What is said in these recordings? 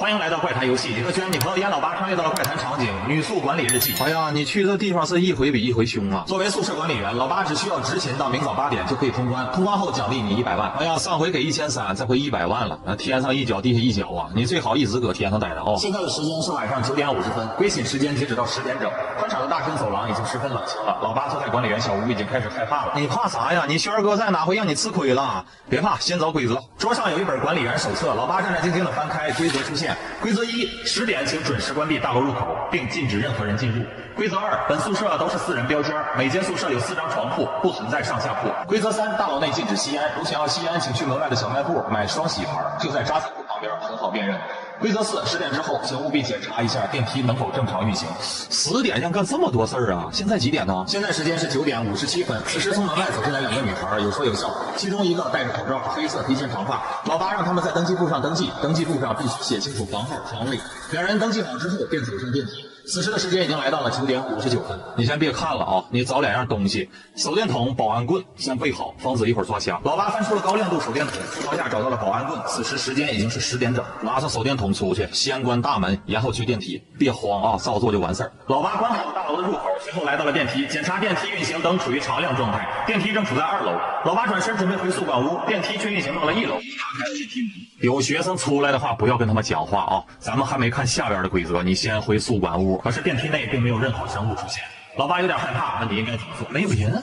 欢迎来到怪谈游戏，李克轩，你朋友严老八穿越到了怪谈场景，女宿管理日记。哎呀，你去这地方是一回比一回凶啊！作为宿舍管理员，老八只需要执勤到明早8点就可以通关，通关后奖励你100万。哎呀，上回给1300，这回100万了，天上一脚地下一脚啊！你最好一直搁天上待着哦。现在的时间是晚上9点50分，归寝时间截止到10点整。宽敞的大深走廊已经十分冷清了，老八坐在管理员小屋已经开始害怕了。你怕啥呀？你轩儿哥在哪回让你吃亏了？别怕，先找规则。桌上有一本管理员手册，老八战战兢兢地翻开，规则出现。规则1：10点请准时关闭大楼入口，并禁止任何人进入。规则2：本宿舍都是私人标间，每间宿舍有4张床铺，不存在上下铺。规则3：大楼内禁止吸烟，如想要吸烟，请去门外的小卖部买双喜牌，就在渣子铺旁边，很好辨认。规则4：10点之后，请务必检查一下电梯能否正常运行。10点要干这么多事儿啊？现在几点呢？现在时间是9点57分。此时从门外走进来2个女孩，有说有笑，其中一个戴着口罩，黑色披肩长发。老八让他们在登记簿上登记，登记簿上必须写清楚房号、床位。两人登记好之后，便走上电梯。此时的时间已经来到了9点59分。你先别看了啊，你找2样东西：手电筒、保安棍，先备好，防止一会儿抓瞎。老八翻出了高亮度手电筒，扶床下找到了保安棍。此时时间已经是10点整。拿上手电筒出去，先关大门，然后去电梯，别慌啊，照做就完事儿。老八关好了大楼的入口，随后来到了电梯，检查电梯运行灯处于常亮状态，电梯正处在2楼。老八转身准备回宿管屋，电梯却运行到了1楼，打开了电梯门。有学生出来的话，不要跟他们讲话啊！咱们还没看下边的规则，你先回宿管屋。可是电梯内并没有任何生物出现，老八有点害怕，问你应该怎么做？没有人。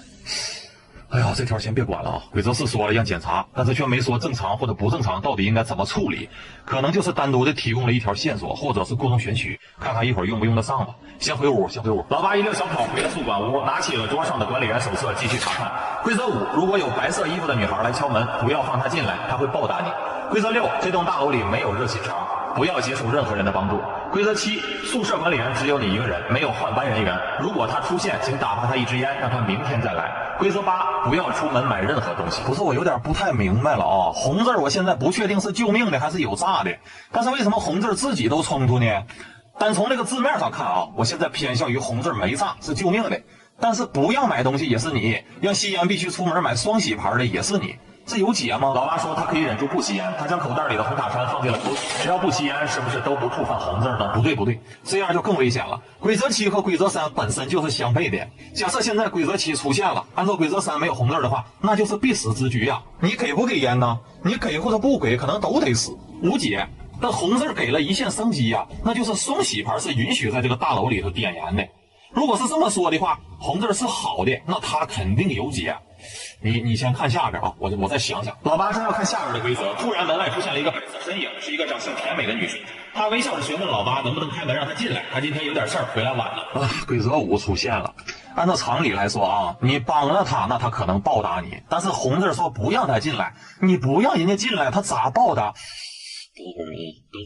哎呀，这条先别管了啊！规则是说了让检查，但是却没说正常或者不正常到底应该怎么处理，可能就是单独的提供了一条线索，或者是故弄玄虚，看看一会儿用不用得上吧。先回屋，先回屋。老八一溜小跑回了宿管屋，拿起了桌上的管理员手册继续查看。规则5：如果有白色衣服的女孩来敲门，不要放她进来，她会暴打你。规则6：这栋大楼里没有热心肠，不要接受任何人的帮助。规则7：宿舍管理员只有你一个人，没有换班人员。如果他出现，请打发他1支烟，让他明天再来。规则8：不要出门买任何东西。不是，我有点不太明白了啊！红字我现在不确定是救命的还是有诈的，但是为什么红字自己都冲突呢？单从这个字面上看啊，我现在偏向于红字没诈是救命的，但是不要买东西也是你，让吸烟必须出门买双喜牌的也是你。这有解吗？老八说他可以忍住不吸烟，他将口袋里的红塔山放进了口里。只要不吸烟，是不是都不触犯红字呢？不对，这样就更危险了。规则7和规则3本身就是相悖的。假设现在规则7出现了，按照规则3没有红字的话，那就是必死之局呀！你给不给烟呢？你给或者不给，可能都得死，无解。但红字给了一线生机呀，那就是双喜牌是允许在这个大楼里头点燃的。如果是这么说的话，红字是好的，那它肯定有解。你先看下边啊，我再想想。老八正要看下边的规则，突然门外出现了一个白色身影，是一个长相甜美的女生。她微笑着询问老八能不能开门让她进来，她今天有点事儿回来晚了。规则5出现了。按照常理来说啊，你帮了他，那他可能报答你。但是红字说不让他进来，你不让人家进来，他咋报答？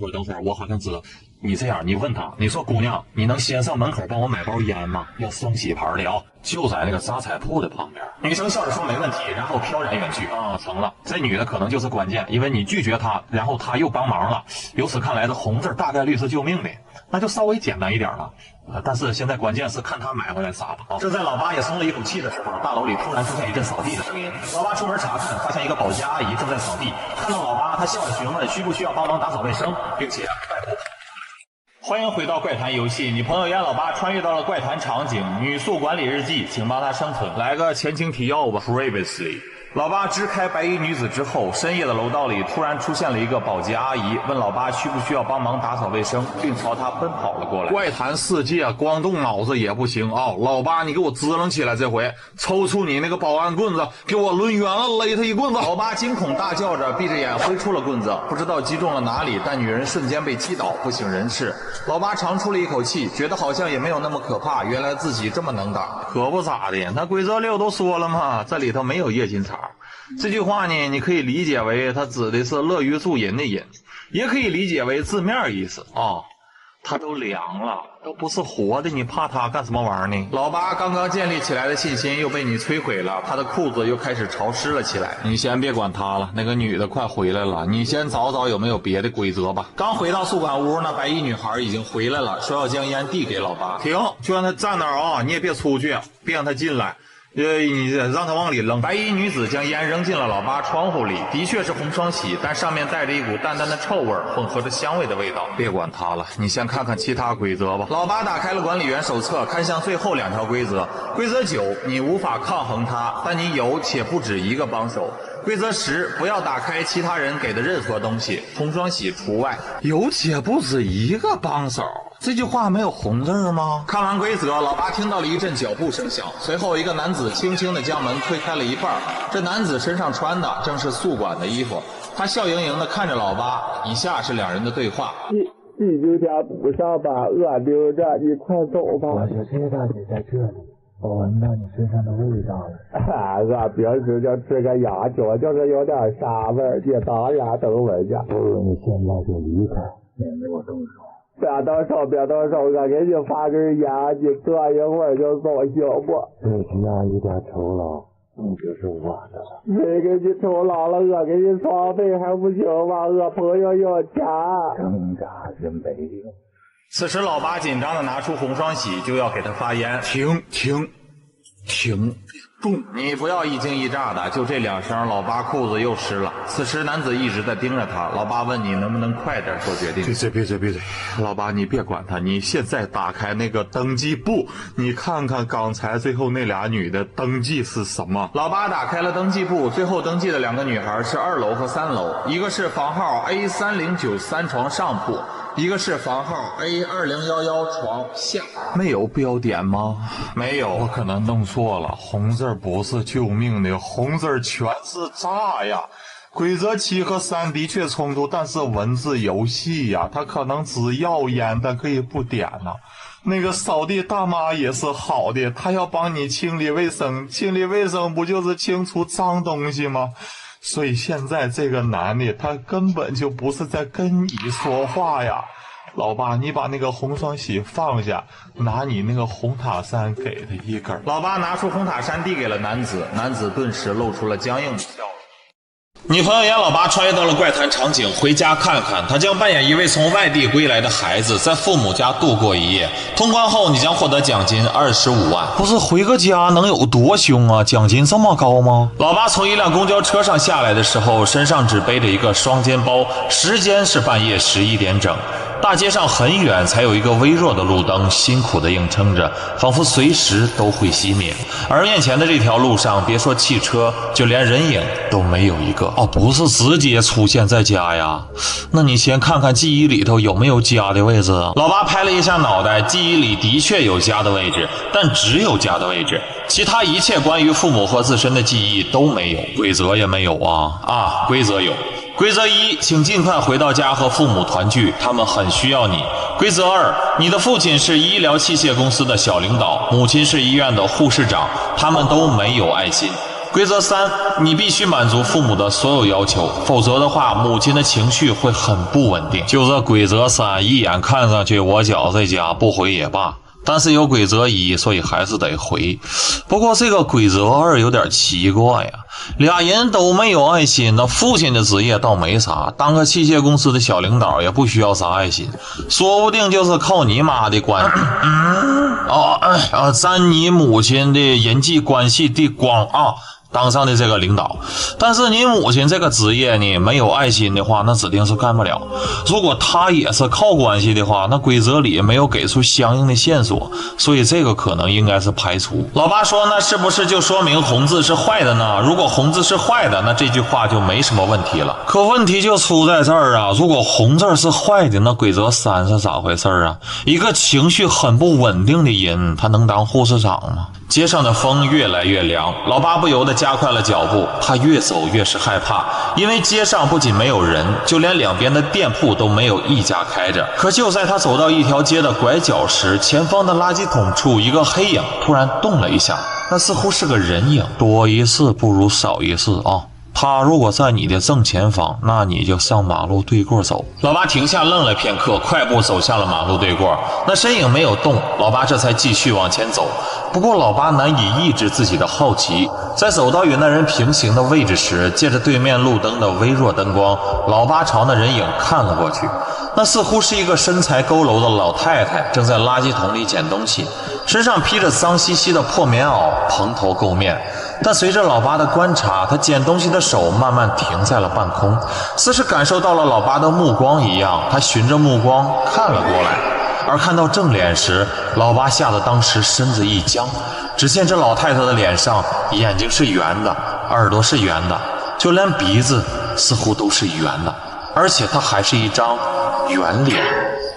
等会儿，我好像知道。你这样，你问他，你说姑娘，你能先上门口帮我买包烟吗？要双喜牌的啊，就在那个杂彩铺的旁边。女生笑着说没问题，然后飘然远去。成了，这女的可能就是关键，因为你拒绝她，然后她又帮忙了。由此看来，这红字大概率是救命的，那就稍微简单一点了。但是现在关键是看她买回来咋吧。正在老八也松了一口气的时候，大楼里突然出现一阵扫地的声音。老八出门查看，发现一个保洁阿姨正在扫地。看到老八，她笑着询问需不需要帮忙打扫卫生，并且拜托。欢迎回到怪谈游戏，你朋友严老八穿越到了怪谈场景，女宿管理日记，请帮他生存。来个前情提要吧。Previously， 老八支开白衣女子之后，深夜的楼道里突然出现了一个保洁阿姨，问老八需不需要帮忙打扫卫生，并朝他奔跑了过来。怪谈世界光动脑子也不行啊！老八，你给我支棱起来，这回抽出你那个保安棍子，给我抡圆了，勒他一棍子！老八惊恐大叫着，闭着眼挥出了棍子，不知道击中了哪里，但女人瞬间被击倒，不省人事。老八长出了一口气，觉得好像也没有那么可怕，原来自己这么能打。可不咋的，那规则6都说了嘛，这里头没有夜心肠。这句话呢，你可以理解为它指的是乐于助人的人，也可以理解为字面意思啊。它都凉了，都不是活的，你怕它干什么玩意儿呢？老八刚刚建立起来的信心又被你摧毁了，他的裤子又开始潮湿了起来。你先别管他了，那个女的快回来了，你先找找有没有别的规则吧。刚回到宿管屋，那白衣女孩已经回来了，说要将烟递给老八。停，就让她站那儿啊，你也别出去，别让她进来。你让他往里扔。白衣女子将烟扔进了老八窗户里，的确是红双喜，但上面带着一股淡淡的臭味，混合着香味的味道。别管它了，你先看看其他规则吧。老八打开了管理员手册，看向最后2条规则。规则9，你无法抗衡它，但你有且不止一个帮手。规则10，不要打开其他人给的任何东西，红双喜除外。有且不止一个帮手，这句话没有红字吗？看完规则，老八听到了一阵脚步声响，随后一个男子轻轻地将门推开了一半。这男子身上穿的正是宿管的衣服，他笑盈盈地看着老八。以下是2人的对话：你就家不上班，饿溜着，你快走吧。我就知道你在这里，我闻到你身上的味道了。俺平时就吃个鸭脚，就是有点膻味儿，你当然都闻见。不如你现在就离开，免得我动手。别动手，别动手，我给你发根烟，你坐一会儿就走，行不？这只要一点酬劳，你就是我的了。谁给你酬劳了？我给你双倍还不行吗？我朋友有钱。挣扎是没用。此时老八紧张地拿出红双喜，就要给他发烟。停！你不要一惊一乍的，就这2声，老八裤子又湿了。此时男子一直在盯着他，老八问你能不能快点做决定。闭嘴！老八，你别管他，你现在打开那个登记簿，你看看刚才最后那俩女的登记是什么。老八打开了登记簿，最后登记的2个女孩是2楼和3楼，一个是房号 A3093 床上铺，一个是房号 A2011 床下。没有标点吗？没有。我可能弄错了，红字不是救命的，红字全是炸呀。规则7和3的确冲突，但是文字游戏呀，它可能只要烟，但可以不点呐。那个扫地大妈也是好的，她要帮你清理卫生，清理卫生不就是清除脏东西吗？所以现在这个男的他根本就不是在跟你说话呀。老八，你把那个红双喜放下，拿你那个红塔山给他一根。老八拿出红塔山递给了男子，男子顿时露出了僵硬的笑容。女朋友演老八穿越到了怪谈场景，回家看看，他将扮演一位从外地归来的孩子，在父母家度过一夜。通关后，你将获得奖金25万。不是回个家能有多凶啊？奖金这么高吗？老八从一辆公交车上下来的时候，身上只背着一个双肩包，时间是半夜11点整。大街上很远才有一个微弱的路灯，辛苦地硬撑着，仿佛随时都会熄灭。而面前的这条路上，别说汽车，就连人影都没有一个。哦，不是直接出现在家呀？那你先看看记忆里头有没有家的位置啊？老八拍了一下脑袋，记忆里的确有家的位置，但只有家的位置，其他一切关于父母和自身的记忆都没有。规则也没有啊？规则有。规则1，请尽快回到家和父母团聚，他们很需要你。规则2，你的父亲是医疗器械公司的小领导，母亲是医院的护士长，他们都没有爱心。规则3，你必须满足父母的所有要求，否则的话，母亲的情绪会很不稳定。就这规则3，一眼看上去我觉在家不回也罢，但是有规则1，所以还是得回。不过这个规则2有点奇怪呀，俩人都没有爱心，那父亲的职业倒没啥，当个器械公司的小领导也不需要啥爱心，说不定就是靠你妈的关占你母亲的人际关系的光当上的这个领导。但是你母亲这个职业呢，没有爱心的话，那指定是干不了。如果他也是靠关系的话，那规则里没有给出相应的线索，所以这个可能应该是排除。老八说，那是不是就说明红字是坏的呢？如果红字是坏的，那这句话就没什么问题了。可问题就出在这儿啊，如果红字是坏的，那规则3是咋回事啊？一个情绪很不稳定的人，他能当护士长吗？街上的风越来越凉，老八不由得加快了脚步，他越走越是害怕，因为街上不仅没有人，就连两边的店铺都没有一家开着。可就在他走到一条街的拐角时，前方的垃圾桶处一个黑影突然动了一下，那似乎是个人影。多一事不如少一事他如果在你的正前方，那你就上马路对过走。老八停下愣了片刻，快步走向了马路对过。那身影没有动，老八这才继续往前走。不过老八难以抑制自己的好奇，在走到与那人平行的位置时，借着对面路灯的微弱灯光，老八朝那人影看了过去。那似乎是一个身材佝偻的老太太，正在垃圾桶里捡东西。身上披着脏兮兮的破棉袄，蓬头垢面。但随着老八的观察，他捡东西的手慢慢停在了半空，似是感受到了老八的目光一样，他循着目光看了过来。而看到正脸时，老八吓得当时身子一僵。只见这老太太的脸上，眼睛是圆的，耳朵是圆的，就连鼻子似乎都是圆的，而且她还是一张圆脸。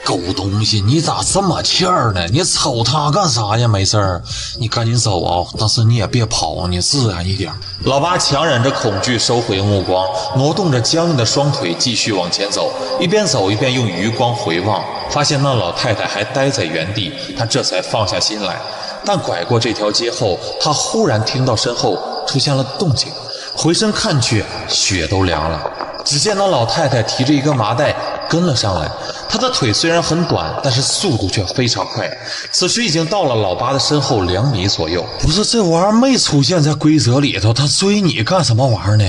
狗东西，你咋这么欠儿呢？你瞅他干啥呀？没事儿，你赶紧走啊！但是你也别跑，你自然一点。老八强忍着恐惧收回目光，挪动着僵硬的双腿继续往前走，一边走一边用余光回望，发现那老太太还呆在原地，他这才放下心来。但拐过这条街后，他忽然听到身后出现了动静，回身看去，血都凉了。只见那老太太提着一个麻袋跟了上来，她的腿虽然很短，但是速度却非常快。此时已经到了老八的身后2米左右。不是，这玩意儿没出现在规则里头，他追你干什么玩意儿呢？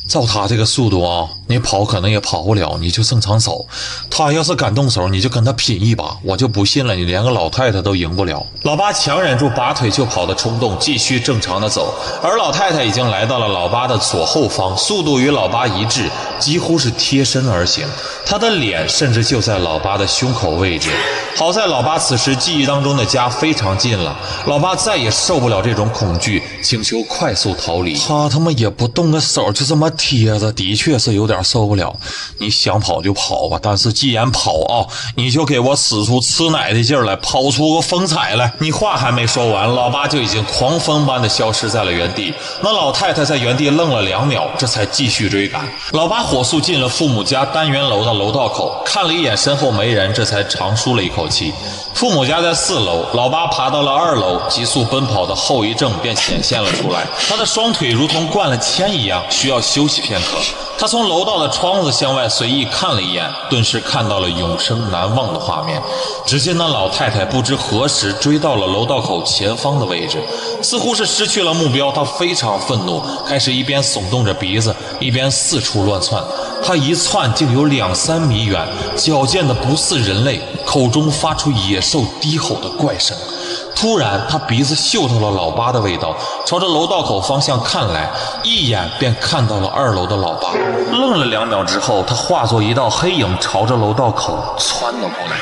照他这个速度啊，你跑可能也跑不了，你就正常走。他要是敢动手，你就跟他拼一把，我就不信了，你连个老太太都赢不了。老八强忍住拔腿就跑的冲动，继续正常的走，而老太太已经来到了老八的左后方，速度与老八一致，几乎是贴身而行。她的脸甚至就在老八的胸口位置。好在老八此时记忆当中的家非常近了，老八再也受不了这种恐惧，请求快速逃离。他妈也不动个手就这么贴着，的确是有点受不了。你想跑就跑吧，但是既然跑啊，你就给我使出吃奶的劲儿来，跑出个风采来。你话还没说完，老八就已经狂风般的消失在了原地。那老太太在原地愣了2秒，这才继续追赶。老八火速进了父母家单元楼的楼道口，看了一眼身后没人，这才长舒了一口气。父母家在4楼，老八爬到了2楼，急速奔跑的后遗症便显现了出来。他的双腿如同灌了铅一样，需要休息片刻。他从楼道的窗子向外随意看了一眼，顿时看到了永生难忘的画面。只见那老太太不知何时追到了楼道口前方的位置，似乎是失去了目标，她非常愤怒，开始一边耸动着鼻子，一边四处乱窜。她一窜竟有2-3米远，矫健的不似人类，口中发出野兽低吼的怪声。突然他鼻子嗅到了老八的味道，朝着楼道口方向看来，一眼便看到了2楼的老八。愣了2秒之后，他化作一道黑影朝着楼道口窜了过来。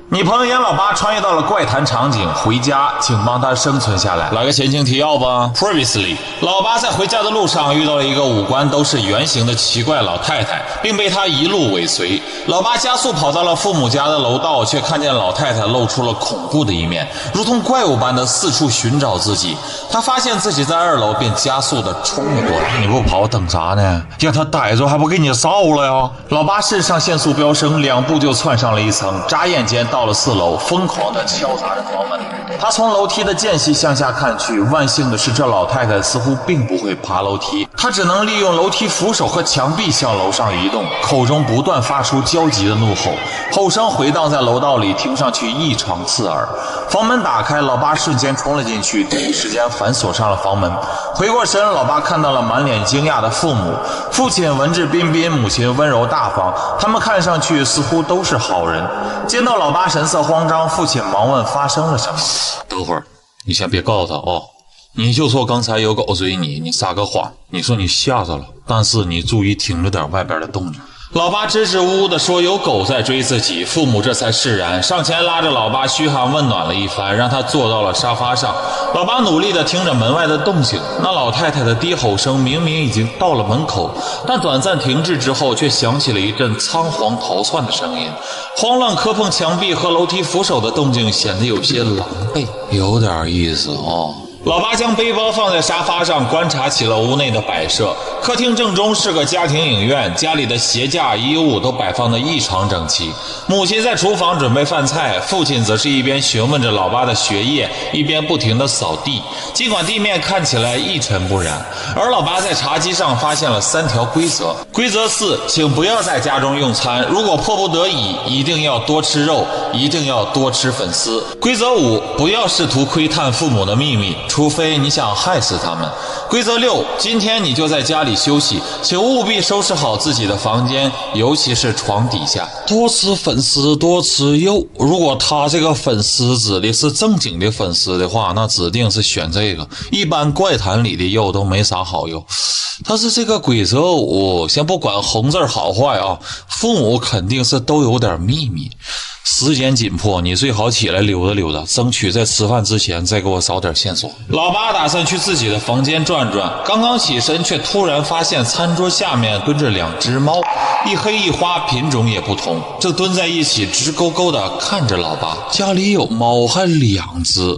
你朋友演老八穿越到了怪谈场景，回家请帮他生存下来。来个前情提要吧。Previously， 老八在回家的路上遇到了一个五官都是圆形的奇怪老太太，并被她一路尾随。老八加速跑到了父母家的楼道，却看见老太太露出了恐怖的一面，如同怪物般的四处寻找自己。他发现自己在2楼，便加速的冲了过来。你不跑等啥呢？让他逮住还不给你烧了呀？老八肾上腺素飙升，2步就窜上了1层，眨眼间到了4楼，疯狂地敲砸着房门。他从楼梯的间隙向下看去，万幸的是这老太太似乎并不会爬楼梯，她只能利用楼梯扶手和墙壁向楼上移动，口中不断发出焦急的怒吼，吼声回荡在楼道里，听上去异常刺耳。房门打开，老八瞬间冲了进去，第一时间反锁上了房门。回过身，老八看到了满脸惊讶的父母，父亲文质彬彬，母亲温柔大方，他们看上去似乎都是好人。见到老八神色慌张，父亲忙问发生了什么。等会儿，你先别告诉他哦，你就说刚才有狗追你，你撒个谎，你说你吓着了，但是你注意听着点外边的动静。老八支支吾吾地说有狗在追自己，父母这才释然，上前拉着老八嘘寒问暖了一番，让他坐到了沙发上。老八努力地听着门外的动静，那老太太的低吼声明明已经到了门口，但短暂停滞之后却响起了一阵仓皇逃窜的声音，慌乱磕碰墙壁和楼梯扶手的动静显得有些狼狈。有点意思哦。老八将背包放在沙发上，观察起了屋内的摆设。客厅正中是个家庭影院，家里的鞋架、衣物都摆放得异常整齐。母亲在厨房准备饭菜，父亲则是一边询问着老八的学业，一边不停地扫地。尽管地面看起来一尘不染，而老八在茶几上发现了3条规则。规则4，请不要在家中用餐，如果迫不得已，一定要多吃肉，一定要多吃粉丝。规则5，不要试图窥探父母的秘密。除非你想害死他们。规则6，今天你就在家里休息，请务必收拾好自己的房间，尤其是床底下。多吃粉丝多吃肉，如果他这个粉丝指的是正经的粉丝的话，那指定是选这个，一般怪谈里的肉都没啥好肉。但是这个规则5，先不管红字好坏啊，父母肯定是都有点秘密。时间紧迫，你最好起来溜达溜达，争取在吃饭之前再给我找点线索。老八打算去自己的房间转转，刚刚起身却突然发现餐桌下面蹲着2只猫，一黑一花，品种也不同，正蹲在一起直勾勾地看着老八。家里有猫还2只。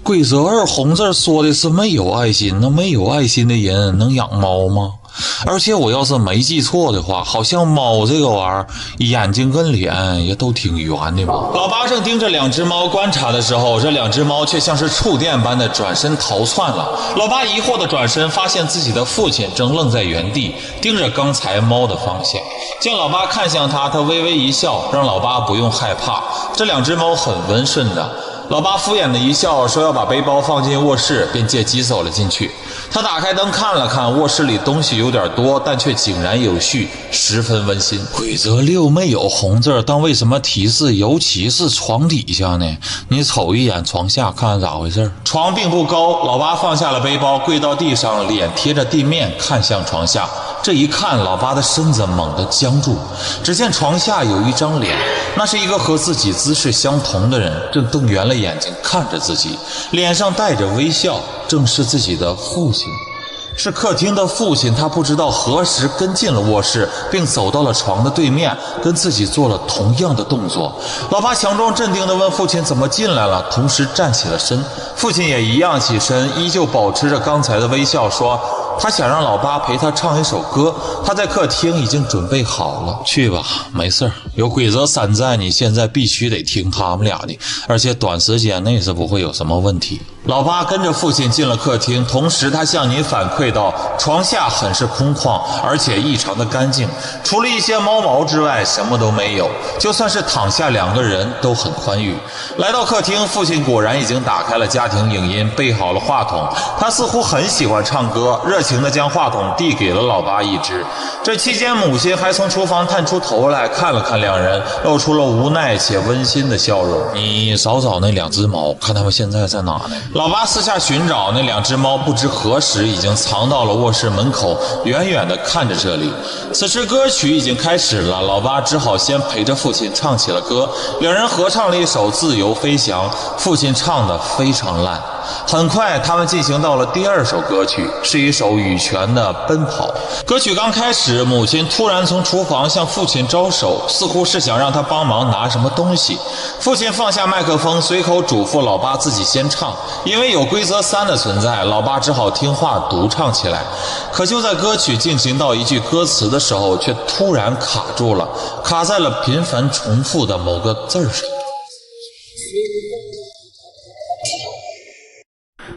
规则2红字说的是没有爱心，那没有爱心的人能养猫吗？而且我要是没记错的话，好像猫这个玩意儿眼睛跟脸也都挺圆的嘛。老八正盯着2只猫观察的时候，这2只猫却像是触电般的转身逃窜了。老八疑惑的转身，发现自己的父亲正愣在原地，盯着刚才猫的方向。见老八看向他，他微微一笑，让老八不用害怕。这2只猫很温顺的。老八敷衍的一笑，说要把背包放进卧室，便借机走了进去。他打开灯看了看，卧室里东西有点多，但却井然有序，十分温馨。规则6没有红字，但为什么提示尤其是床底下呢？你瞅一眼床下，看看咋回事。床并不高，老八放下了背包，跪到地上，脸贴着地面，看向床下。这一看，老八的身子猛地僵住。只见床下有一张脸，那是一个和自己姿势相同的人，正瞪圆了眼睛看着自己，脸上带着微笑，正是自己的父亲。是客厅的父亲，他不知道何时跟进了卧室，并走到了床的对面，跟自己做了同样的动作。老八强装镇定地问父亲怎么进来了，同时站起了身。父亲也一样起身，依旧保持着刚才的微笑，说他想让老八陪他唱一首歌，他在客厅已经准备好了。去吧，没事儿，有规则3在，你现在必须得听他们俩的，而且短时间内是不会有什么问题。老八跟着父亲进了客厅，同时他向你反馈到床下很是空旷，而且异常的干净，除了一些猫毛之外什么都没有，就算是躺下2个人都很宽裕。来到客厅，父亲果然已经打开了家庭影音，备好了话筒，他似乎很喜欢唱歌，热情地将话筒递给了老八一只。这期间母亲还从厨房探出头来看了看2人，露出了无奈且温馨的笑容。你找找那2只猫，看他们现在在哪呢？老八四下寻找，那2只猫不知何时已经藏到了卧室门口，远远地看着这里。此时歌曲已经开始了，老八只好先陪着父亲唱起了歌。2人合唱了一首《自由飞翔》，父亲唱得非常烂。很快他们进行到了第2首歌曲，是一首羽泉的《奔跑》。歌曲刚开始，母亲突然从厨房向父亲招手，似乎是想让他帮忙拿什么东西。父亲放下麦克风，随口嘱咐老八自己先唱。因为有规则3的存在，老八只好听话独唱起来。可就在歌曲进行到一句歌词的时候，却突然卡住了，卡在了频繁重复的某个字上。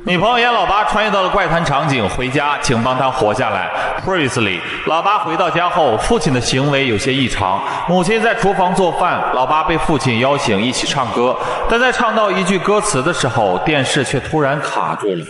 女朋友演老八穿越到了怪谈场景，回家请帮他活下来。Previously， 老八回到家后，父亲的行为有些异常，母亲在厨房做饭，老八被父亲邀请一起唱歌，但在唱到一句歌词的时候，电视却突然卡住了。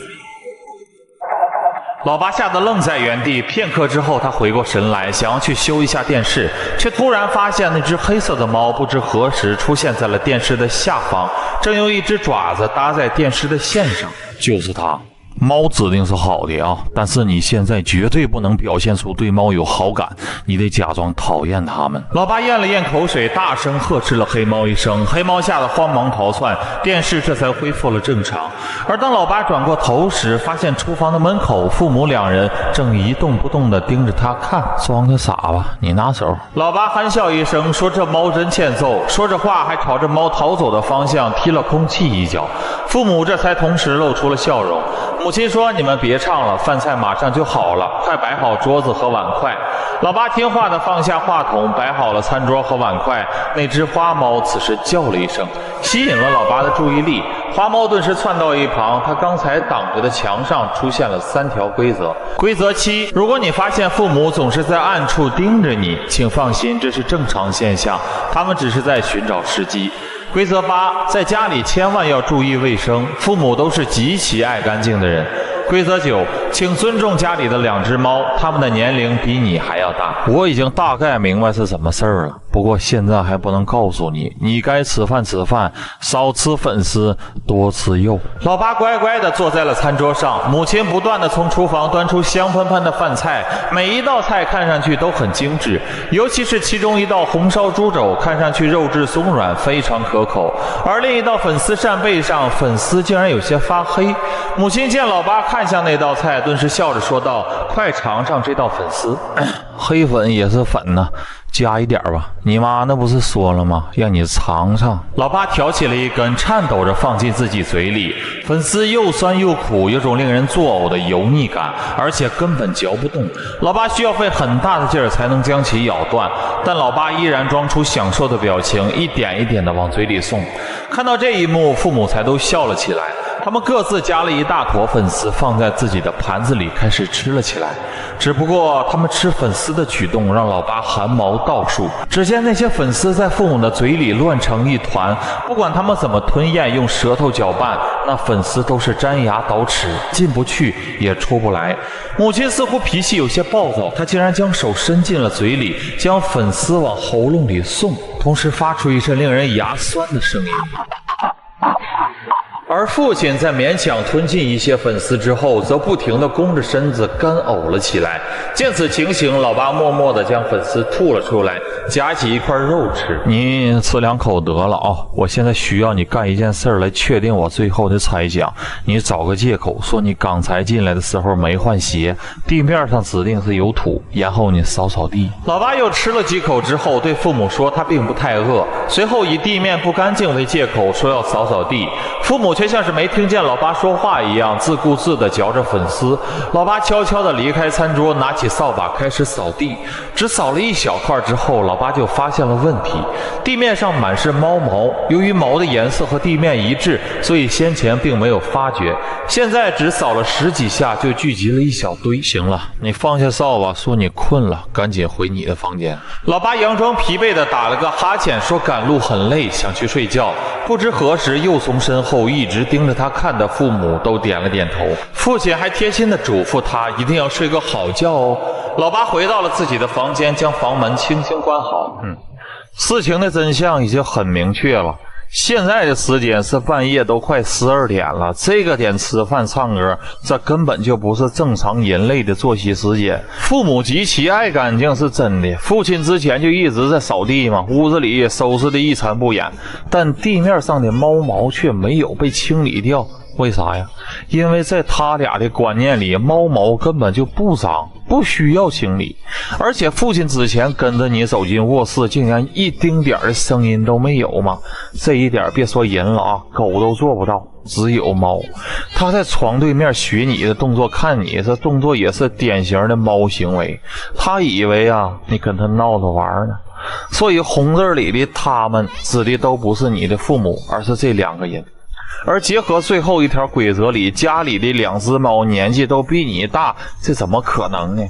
老八吓得愣在原地，片刻之后他回过神来，想要去修一下电视，却突然发现那只黑色的猫不知何时出现在了电视的下方，正用一只爪子搭在电视的线上。就是它。猫指定是好的啊，但是你现在绝对不能表现出对猫有好感，你得假装讨厌它们。老八咽了咽口水，大声呵斥了黑猫一声，黑猫吓得慌忙逃窜，电视这才恢复了正常。而当老八转过头时，发现厨房的门口父母2人正一动不动地盯着他看。装个傻吧，你拿手。老八憨笑一声，说这猫真欠揍，说着话还朝着猫逃走的方向踢了空气一脚。父母这才同时露出了笑容。母亲说：“你们别唱了，饭菜马上就好了，快摆好桌子和碗筷。”老八听话地放下话筒，摆好了餐桌和碗筷。那只花猫此时叫了一声，吸引了老八的注意力。花猫顿时窜到一旁，它刚才挡着的墙上出现了3条规则。规则7：如果你发现父母总是在暗处盯着你，请放心，这是正常现象，他们只是在寻找时机。规则8，在家里千万要注意卫生，父母都是极其爱干净的人。规则9，请尊重家里的2只猫，它们的年龄比你还要大。我已经大概明白是什么事儿了，不过现在还不能告诉你。你该吃饭吃饭，少吃粉丝，多吃肉。老八乖乖地坐在了餐桌上，母亲不断地从厨房端出香喷喷的饭菜，每一道菜看上去都很精致，尤其是其中一道红烧猪肘，看上去肉质松软，非常可口。而另一道粉丝扇贝上，粉丝竟然有些发黑。母亲见老八看向那道菜，顿时笑着说道：“快尝尝这道粉丝。”黑粉也是粉呢，加一点吧。你妈那不是说了吗？让你尝尝。老八挑起了一根，颤抖着放进自己嘴里。粉丝又酸又苦，有种令人作呕的油腻感，而且根本嚼不动。老八需要费很大的劲儿才能将其咬断，但老八依然装出享受的表情，一点一点地往嘴里送。看到这一幕，父母才都笑了起来。他们各自夹了一大坨粉丝放在自己的盘子里，开始吃了起来。只不过他们吃粉丝的举动让老八汗毛倒竖。只见那些粉丝在父母的嘴里乱成一团，不管他们怎么吞咽，用舌头搅拌，那粉丝都是粘牙倒齿，进不去也出不来。母亲似乎脾气有些暴躁，她竟然将手伸进了嘴里，将粉丝往喉咙里送，同时发出一阵令人牙酸的声音。而父亲在勉强吞进一些粉丝之后，则不停地弓着身子干呕了起来。见此情形，老八默默地将粉丝吐了出来，夹起一块肉吃。你吃2口得了啊！我现在需要你干一件事来确定我最后的猜想。你找个借口说你刚才进来的时候没换鞋，地面上指定是有土，然后你扫扫地。老八又吃了几口之后，对父母说他并不太饿，随后以地面不干净为借口说要扫扫地。父母却像是没听见老八说话一样，自顾自地嚼着粉丝。老八悄悄地离开餐桌，拿起扫把开始扫地。只扫了一小块之后，老八就发现了问题，地面上满是猫毛。由于毛的颜色和地面一致，所以先前并没有发觉，现在只扫了10几下就聚集了一小堆。行了，你放下扫把，说你困了，赶紧回你的房间。老八佯装疲惫地打了个哈欠，说赶路很累，想去睡觉。不知何时又从身后一直盯着他看的父母都点了点头。父亲还贴心地嘱咐他一定要睡个好觉哦。老八回到了自己的房间，将房门轻轻关好。事情的真相已经很明确了。现在的时间是半夜都快12点了，这个点吃饭唱歌，这根本就不是正常人类的作息时间。父母极其爱干净是真的，父亲之前就一直在扫地嘛，屋子里收拾的一尘不染，但地面上的猫毛却没有被清理掉。为啥呀？因为在他俩的观念里，猫毛根本就不脏，不需要清理。而且父亲之前跟着你走进卧室，竟然一丁点的声音都没有吗？这一点别说人了啊，狗都做不到，只有猫。他在床对面学你的动作看你，这动作也是典型的猫行为。他以为啊，你跟他闹着玩呢。所以红字里的他们指的都不是你的父母，而是这2个人。而结合最后一条规则里，家里的2只猫年纪都比你大，这怎么可能呢？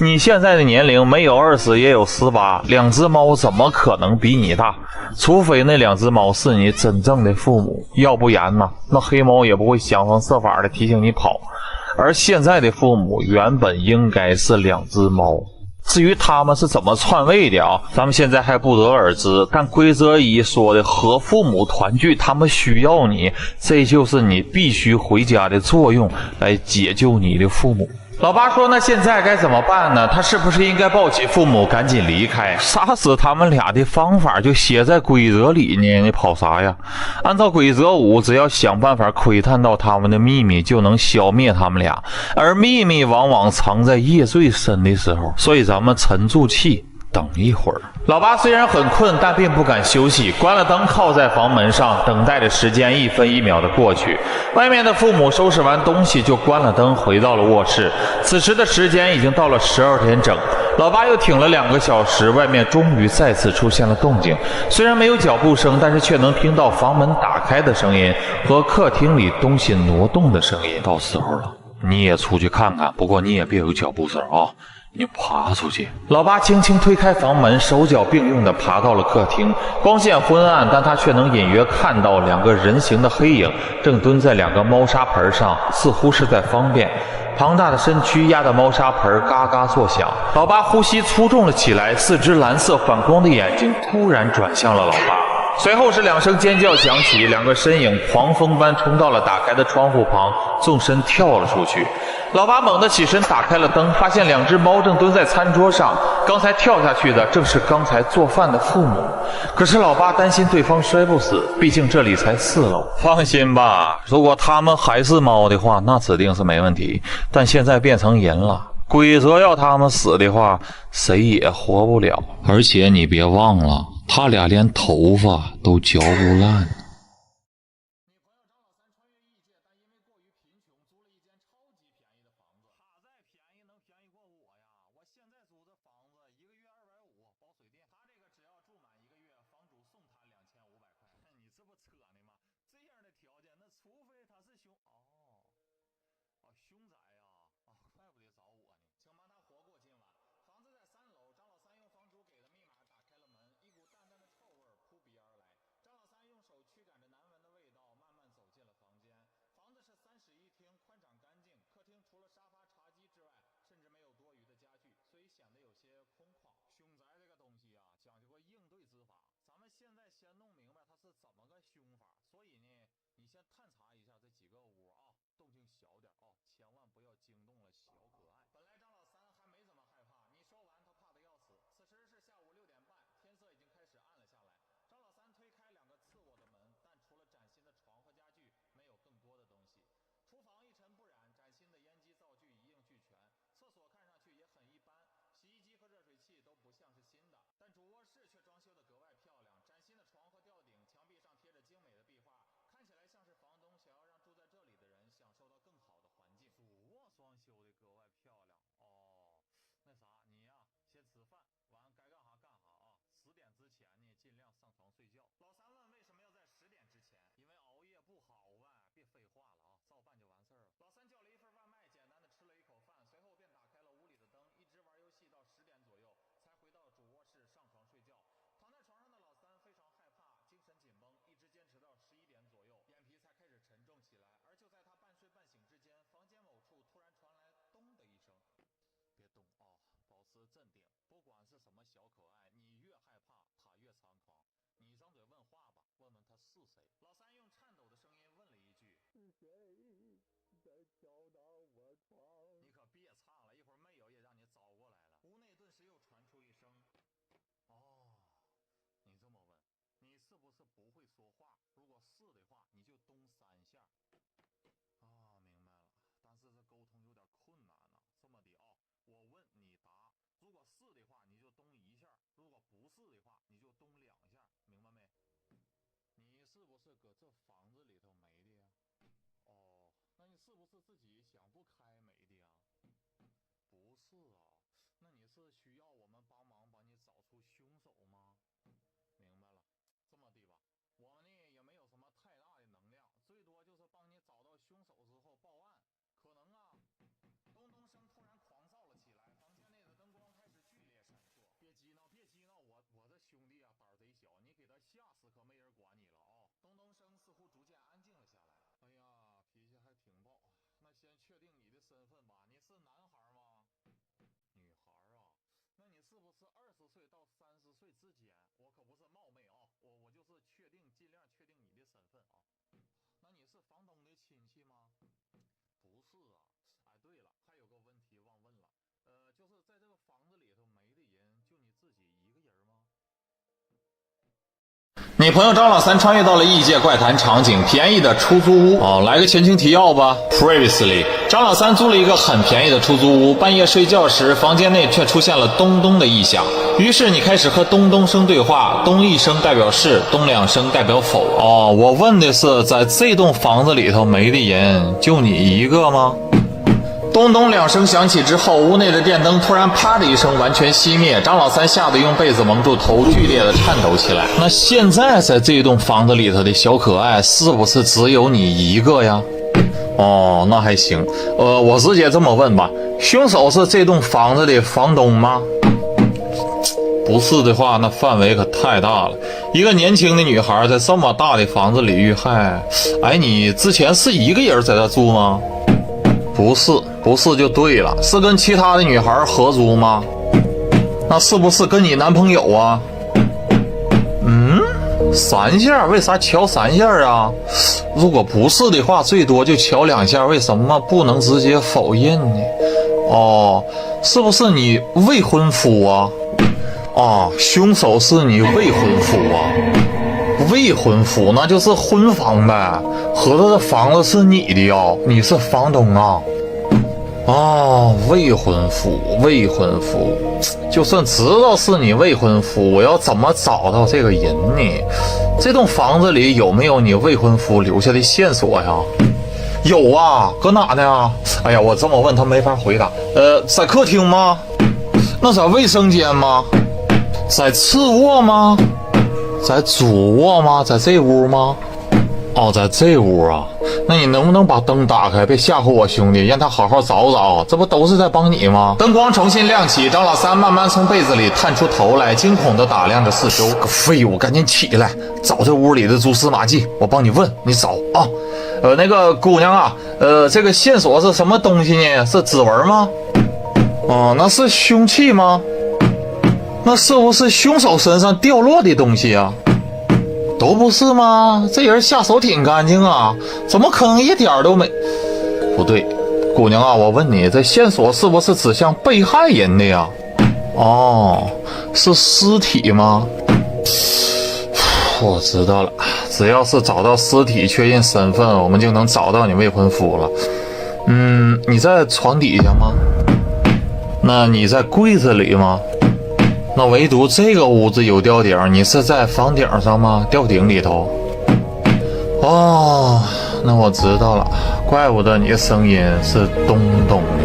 你现在的年龄没有20也有18，2只猫怎么可能比你大？除非那2只猫是你真正的父母，要不然呢，那黑猫也不会想方设法的提醒你跑。而现在的父母原本应该是2只猫。至于他们是怎么篡位的啊，咱们现在还不得而知。但规则1说的和父母团聚，他们需要你，这就是你必须回家的作用，来解救你的父母。老八说，那现在该怎么办呢？他是不是应该抱起父母赶紧离开？杀死他们俩的方法就写在规则里呢，你跑啥呀？按照规则5，只要想办法窥探到他们的秘密，就能消灭他们俩。而秘密往往藏在夜最深的时候，所以咱们沉住气，等一会儿。老八虽然很困，但并不敢休息，关了灯靠在房门上，等待的时间1分1秒的过去。外面的父母收拾完东西就关了灯，回到了卧室。此时的时间已经到了12点整。老八又挺了2个小时，外面终于再次出现了动静。虽然没有脚步声，但是却能听到房门打开的声音和客厅里东西挪动的声音。到时候了，你也出去看看，不过你也别有脚步声啊。你爬出去。老八轻轻推开房门，手脚并用地爬到了客厅。光线昏暗，但他却能隐约看到2个人形的黑影正蹲在2个猫砂盆上，似乎是在方便。庞大的身躯压得猫砂盆嘎嘎作响。老八呼吸粗重了起来，4只蓝色反光的眼睛突然转向了老八。随后是2声尖叫响起，2个身影狂风般冲到了打开的窗户旁，纵身跳了出去。老八猛地起身，打开了灯，发现2只猫正蹲在餐桌上。刚才跳下去的正是刚才做饭的父母。可是老八担心对方摔不死，毕竟这里才4楼。放心吧，如果他们还是猫的话，那指定是没问题。但现在变成人了，规则要他们死的话，谁也活不了。而且你别忘了，他俩连头发都嚼不烂。你朋友张老三穿越到了异界怪谈场景，便宜的出租屋。来个前情提要吧。Previously， 张老三租了一个很便宜的出租屋，半夜睡觉时，房间内却出现了咚咚的异响。于是你开始和咚咚声对话，咚一声代表是，咚两声代表否。我问的是，在这栋房子里头没的人，就你一个吗？咚咚两声响起之后，屋内的电灯突然啪的一声完全熄灭，张老三吓得用被子蒙住头，剧烈的颤抖起来。那现在在这栋房子里头的小可爱，是不是只有你一个呀？哦，那还行。我直接这么问吧，凶手是这栋房子的房东吗？不是的话，那范围可太大了。一个年轻的女孩在这么大的房子里遇害，哎，你之前是一个人在这住吗？不是，不是就对了，是跟其他的女孩合租吗？那是不是跟你男朋友啊？3下，为啥敲3下啊？如果不是的话，最多就敲2下，为什么不能直接否认呢？哦，是不是你未婚夫啊？哦，凶手是你未婚夫啊？未婚夫那就是婚房呗，合着这房子是你的哦，你是房东啊？哦，未婚夫，未婚夫，就算知道是你未婚夫，我要怎么找到这个人呢？这栋房子里有没有你未婚夫留下的线索呀？有啊，搁哪呢？哎呀，我这么问他没法回答。在客厅吗？那在卫生间吗？在次卧吗？在主卧吗？在这屋吗？哦，在这屋啊。那你能不能把灯打开，别吓唬我兄弟，让他好好找找，这不都是在帮你吗？灯光重新亮起，张老三慢慢从被子里探出头来，惊恐地打量着四周。个废物，赶紧起来，找这屋里的蛛丝马迹，我帮你问，你找啊。那个姑娘啊，这个线索是什么东西呢？是指纹吗？哦，那是凶器吗？那是不是凶手身上掉落的东西啊？都不是吗？这人下手挺干净啊，怎么可能一点都没？不对，姑娘啊，我问你，这线索是不是指向被害人的呀？哦，是尸体吗？我知道了，只要是找到尸体确认身份，我们就能找到你未婚夫了。你在床底下吗？那你在柜子里吗？那唯独这个屋子有吊顶，你是在房顶上吗？吊顶里头？哦，那我知道了，怪不得你的声音是咚咚的。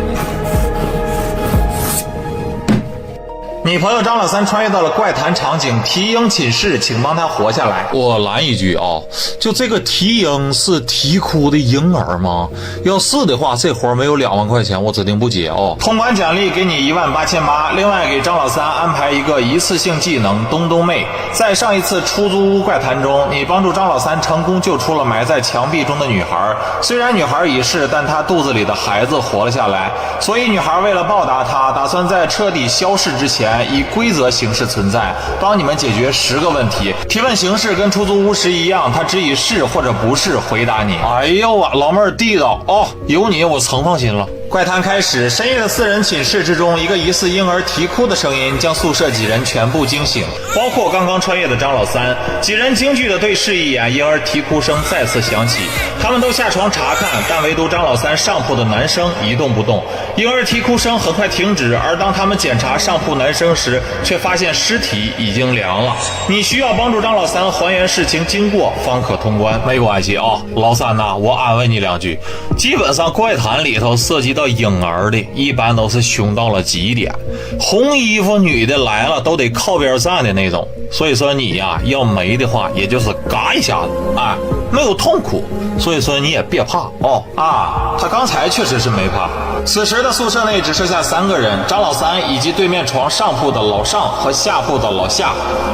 你朋友张老三穿越到了怪谈场景提婴寝室，请帮他活下来。我拦一句啊，就这个提婴是啼哭的婴儿吗？要是的话，这活没有2万块钱，我指定不接哦。通关奖励给你18800，另外给张老三安排一个一次性技能东东妹。在上一次出租屋怪谈中，你帮助张老三成功救出了埋在墙壁中的女孩，虽然女孩已逝，但她肚子里的孩子活了下来，所以女孩为了报答她，打算在彻底消逝之前以规则形式存在，帮你们解决10个问题。提问形式跟出租屋时一样，他只以是或者不是回答你。哎呦啊，老妹儿地道哦，有你我曾放心了。怪谈开始，深夜的4人寝室之中，一个疑似婴儿啼哭的声音将宿舍几人全部惊醒，包括刚刚穿越的张老三。几人惊惧地对视一眼，婴儿啼哭声再次响起，他们都下床查看，但唯独张老三上铺的男生一动不动。婴儿啼哭声很快停止，而当他们检查上铺男生时，却发现尸体已经凉了。你需要帮助张老三还原事情经过，方可通关。没关系啊，老三呐，我安慰你2句。基本上怪谈里头涉及到婴儿的，一般都是凶到了极点，红衣服女的来了都得靠边站的那种。所以说你呀，要没的话，也就是嘎一下子，哎，没有痛苦。所以说你也别怕哦。他刚才确实是没怕。此时的宿舍内只剩下3个人，张老三以及对面床上铺的老上和下铺的老夏。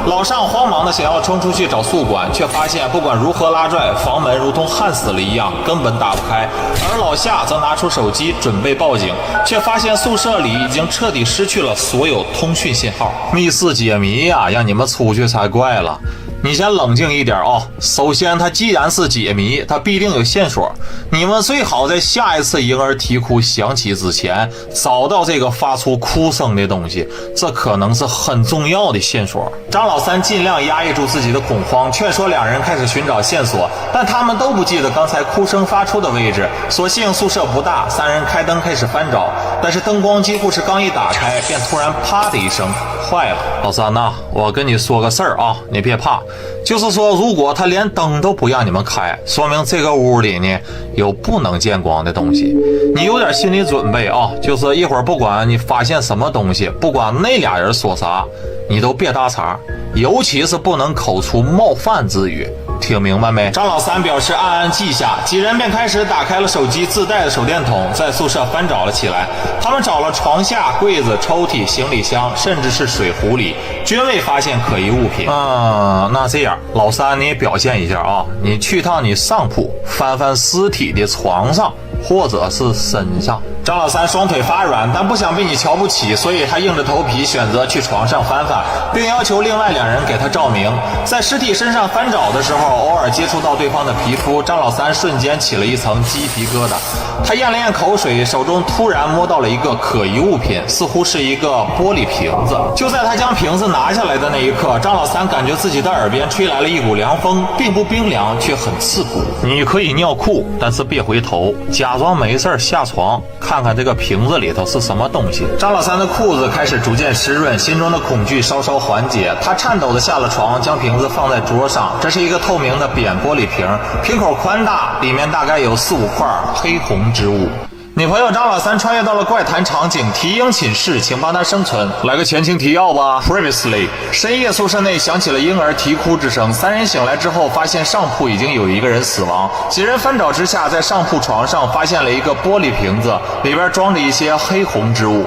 老上慌忙的想要冲出去找宿管，却发现不管如何拉拽，房门如同焊死了一样，根本打不开。而老夏则拿出手机准备报警，却发现宿舍里已经彻底失去了所有通讯信号。密室解谜呀，让你们出去才怪了。你先冷静一点啊！首先，它既然是解谜，它必定有线索。你们最好在下一次婴儿啼哭响起之前，找到这个发出哭声的东西，这可能是很重要的线索。张老三尽量压抑住自己的恐慌，劝说2人开始寻找线索，但他们都不记得刚才哭声发出的位置。所幸宿舍不大，3人开灯开始翻找，但是灯光几乎是刚一打开，便突然啪的一声，坏了。老三呐，我跟你说个事儿啊，你别怕。就是说，如果他连灯都不让你们开，说明这个屋里呢有不能见光的东西。你有点心理准备啊，就是一会儿不管你发现什么东西，不管那俩人说啥，你都别搭茬，尤其是不能口出冒犯之语，听明白没？张老三表示暗暗记下，几人便开始打开了手机自带的手电筒，在宿舍翻找了起来。他们找了床下、柜子、抽屉、行李箱，甚至是水壶里，均未发现可疑物品。那这样，老三你也表现一下啊，你去趟你上铺，翻翻尸体的床上或者是身上。张老三双腿发软，但不想被你瞧不起，所以他硬着头皮选择去床上翻翻，并要求另外2人给他照明。在尸体身上翻找的时候，偶尔接触到对方的皮肤，张老三瞬间起了一层鸡皮疙瘩。他咽了咽口水，手中突然摸到了一个可疑物品，似乎是一个玻璃瓶子。就在他将瓶子拿下来的那一刻，张老三感觉自己的耳边吹来了一股凉风，并不冰凉，却很刺骨。你可以尿裤，但是别回头，假装没事下床，看看这个瓶子里头是什么东西。张老三的裤子开始逐渐湿润，心中的恐惧稍稍缓解。他颤抖地下了床，将瓶子放在桌上。这是一个透明的扁玻璃瓶，瓶口宽大，里面大概有4、5块黑红之物。女朋友张老三穿越到了怪谈场景，提婴寝室，请帮他生存。来个前情提要吧。Previously， 深夜宿舍内响起了婴儿啼哭之声，3人醒来之后发现上铺已经有一个人死亡。几人翻找之下，在上铺床上发现了一个玻璃瓶子，里边装着一些黑红之物。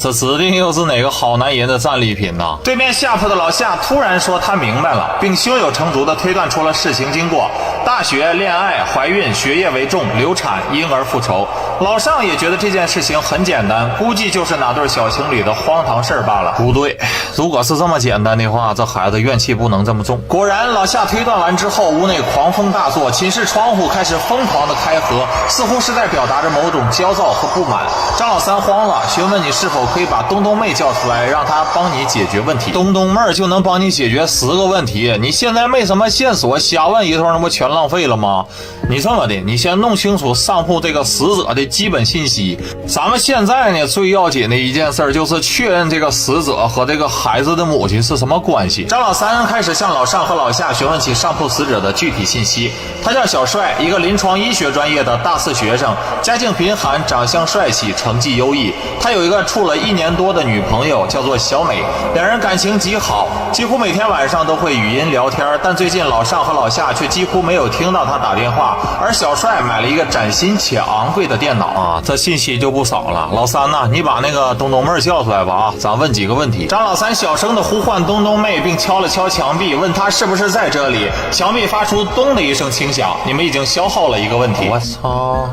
这指定又是哪个好男人的战利品呢？对面下铺的老夏突然说他明白了，并胸有成竹地推断出了事情经过：大学、恋爱、怀孕、学业为重、流产、婴儿复仇。老上也觉得这件事情很简单，估计就是哪对小情侣的荒唐事儿罢了。不对，如果是这么简单的话，这孩子怨气不能这么重。果然，老夏推断完之后，屋内狂风大作，寝室窗户开始疯狂的开合，似乎是在表达着某种焦躁和不满。张老三慌了，询问你是否可以把东东妹叫出来，让她帮你解决问题。东东妹就能帮你解决10个问题，你现在没什么线索，瞎问一通，那不全浪费了吗？你这么的，你先弄清楚上铺这个死者的基本信息。咱们现在呢，最要紧的一件事就是确认这个死者和这个孩子的母亲是什么关系。张老三开始向老上和老夏询问起上铺死者的具体信息。他叫小帅，一个临床医学专业的大4学生，家境贫寒，长相帅气，成绩优异。他有一个处了1年多的女朋友，叫做小美，2人感情极好，几乎每天晚上都会语音聊天。但最近老上和老夏却几乎没有听到他打电话，而小帅买了一个崭新且昂贵的电脑这信息就不少了。老三呐，你把那个东东妹叫出来吧咱问几个问题。张老三小声的呼唤东东妹，并敲了敲墙壁，问她是不是在这里。墙壁发出咚的一声轻响。你们已经消耗了1个问题。我操，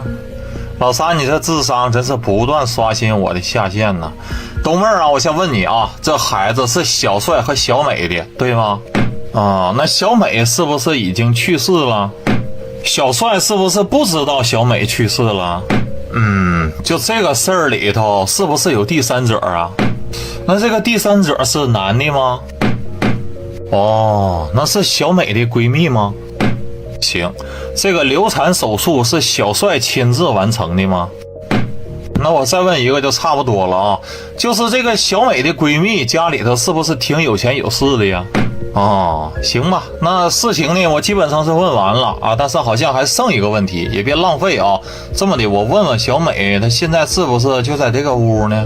老三你这智商真是不断刷新我的下限呢。东妹我先问你这孩子是小帅和小美的对吗？那小美是不是已经去世了？小帅是不是不知道小美去世了？就这个事儿里头是不是有第三者那这个第三者是男的吗？那是小美的闺蜜吗？行，这个流产手术是小帅亲自完成的吗？那我再问一个就差不多了就是这个小美的闺蜜家里头是不是挺有钱有势的呀？行吧，那事情呢我基本上是问完了但是好像还剩一个问题，也别浪费这么的，我问问小美她现在是不是就在这个屋呢？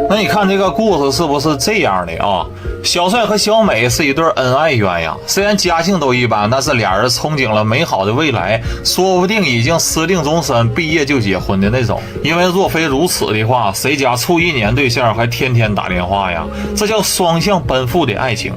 那你看这个故事是不是这样的小帅和小美是一对恩爱鸳鸯，虽然家境都一般，但是俩人憧憬了美好的未来，说不定已经私定终身，毕业就结婚的那种。因为若非如此的话，谁家处1年对象还天天打电话呀？这叫双向奔赴的爱情。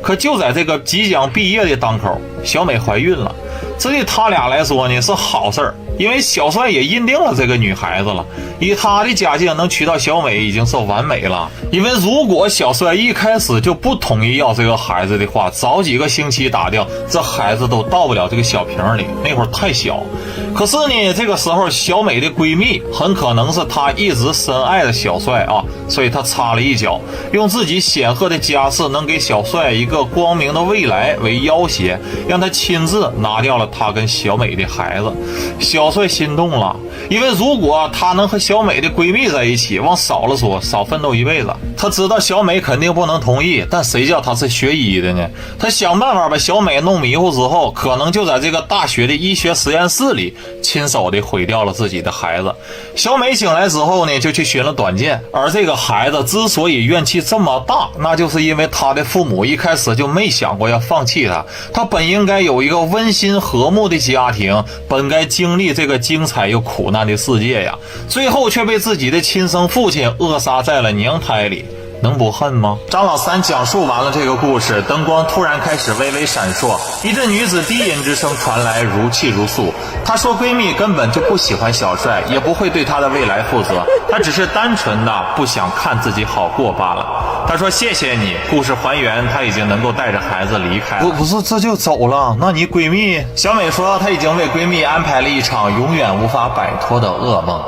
可就在这个即将毕业的当口，小美怀孕了，这对他俩来说呢是好事儿，因为小帅也认定了这个女孩子了，以他的家境能娶到小美已经是完美了。因为如果小帅一开始就不同意要这个孩子的话，早几个星期打掉，这孩子都到不了这个小瓶里，那会儿太小。可是呢，这个时候小美的闺蜜很可能是她一直深爱的小帅所以她插了一脚，用自己显赫的家世能给小帅一个光明的未来为要挟，让他亲自拿掉了他跟小美的孩子。小帅心动了，因为如果他能和小美的闺蜜在一起，往少了说少奋斗一辈子。他知道小美肯定不能同意，但谁叫他是学医的呢？他想办法把小美弄迷糊之后，可能就在这个大学的医学实验室里亲手的毁掉了自己的孩子。小美醒来之后呢，就去寻了短见，而这个孩子之所以怨气这么大，那就是因为他的父母一开始就没想过要放弃他。他本应该有一个温馨和睦的家庭，本该经历这个精彩又苦难的世界呀，最后却被自己的亲生父亲扼杀在了娘胎里。能不恨吗？张老三讲述完了这个故事，灯光突然开始微微闪烁，一阵女子低吟之声传来，如泣如诉。她说闺蜜根本就不喜欢小帅，也不会对她的未来负责，她只是单纯的不想看自己好过罢了。她说谢谢你，故事还原，她已经能够带着孩子离开了。不是这就走了？那你闺蜜？小美说她已经为闺蜜安排了一场永远无法摆脱的噩梦。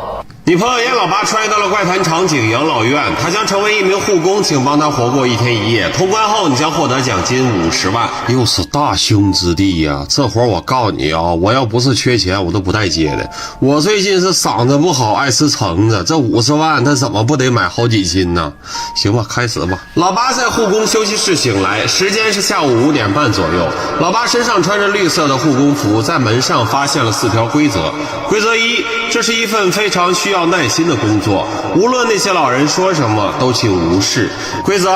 你朋友严老八穿越到了怪谈场景养老院，他将成为一名护工，请帮他活过1天1夜。通关后，你将获得奖金50万。又是大凶之地呀！这活我告诉你啊，我要不是缺钱，我都不带接的。我最近是嗓子不好，爱吃橙子，这50万他怎么不得买好几斤呢？行吧，开始吧。老八在护工休息室醒来，时间是下午5点半左右。老八身上穿着绿色的护工服，在门上发现了4条规则。规则1，这是一份非常需要耐心的工作，无论那些老人说什么都请无视。规则2，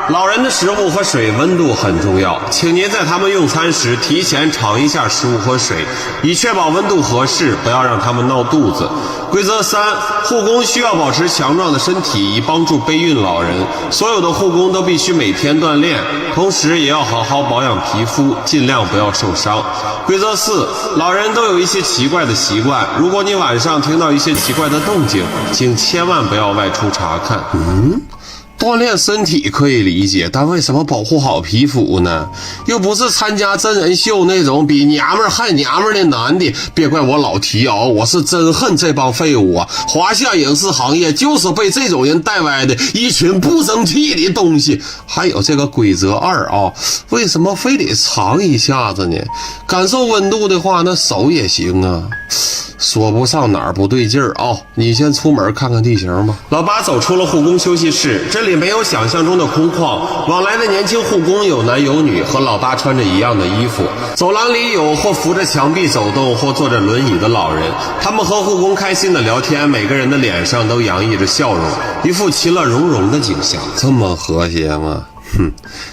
老人的食物和水温度很重要，请您在他们用餐时提前尝一下食物和水，以确保温度合适，不要让他们闹肚子。规则3，护工需要保持强壮的身体，以帮助备孕老人。所有的护工都必须每天锻炼，同时也要好好保养皮肤，尽量不要受伤。规则4，老人都有一些奇怪的习惯，如果你晚上听到一些奇怪的动静，请千万不要外出查看。锻炼身体可以理解，但为什么保护好皮肤呢？又不是参加真人秀那种比娘们儿还娘们儿的男的。别怪我老提啊，我是真恨这帮废物啊！华夏影视行业就是被这种人带歪的一群不争气的东西。还有这个规则2啊，为什么非得尝一下子呢？感受温度的话，那手也行啊。说不上哪儿不对劲儿啊！你先出门看看地形吧。老八走出了护工休息室，这里没有想象中的空旷，往来的年轻护工有男有女，和老八穿着一样的衣服。走廊里有或扶着墙壁走动，或坐着轮椅的老人，他们和护工开心的聊天，每个人的脸上都洋溢着笑容，一副其乐融融的景象。这么和谐吗？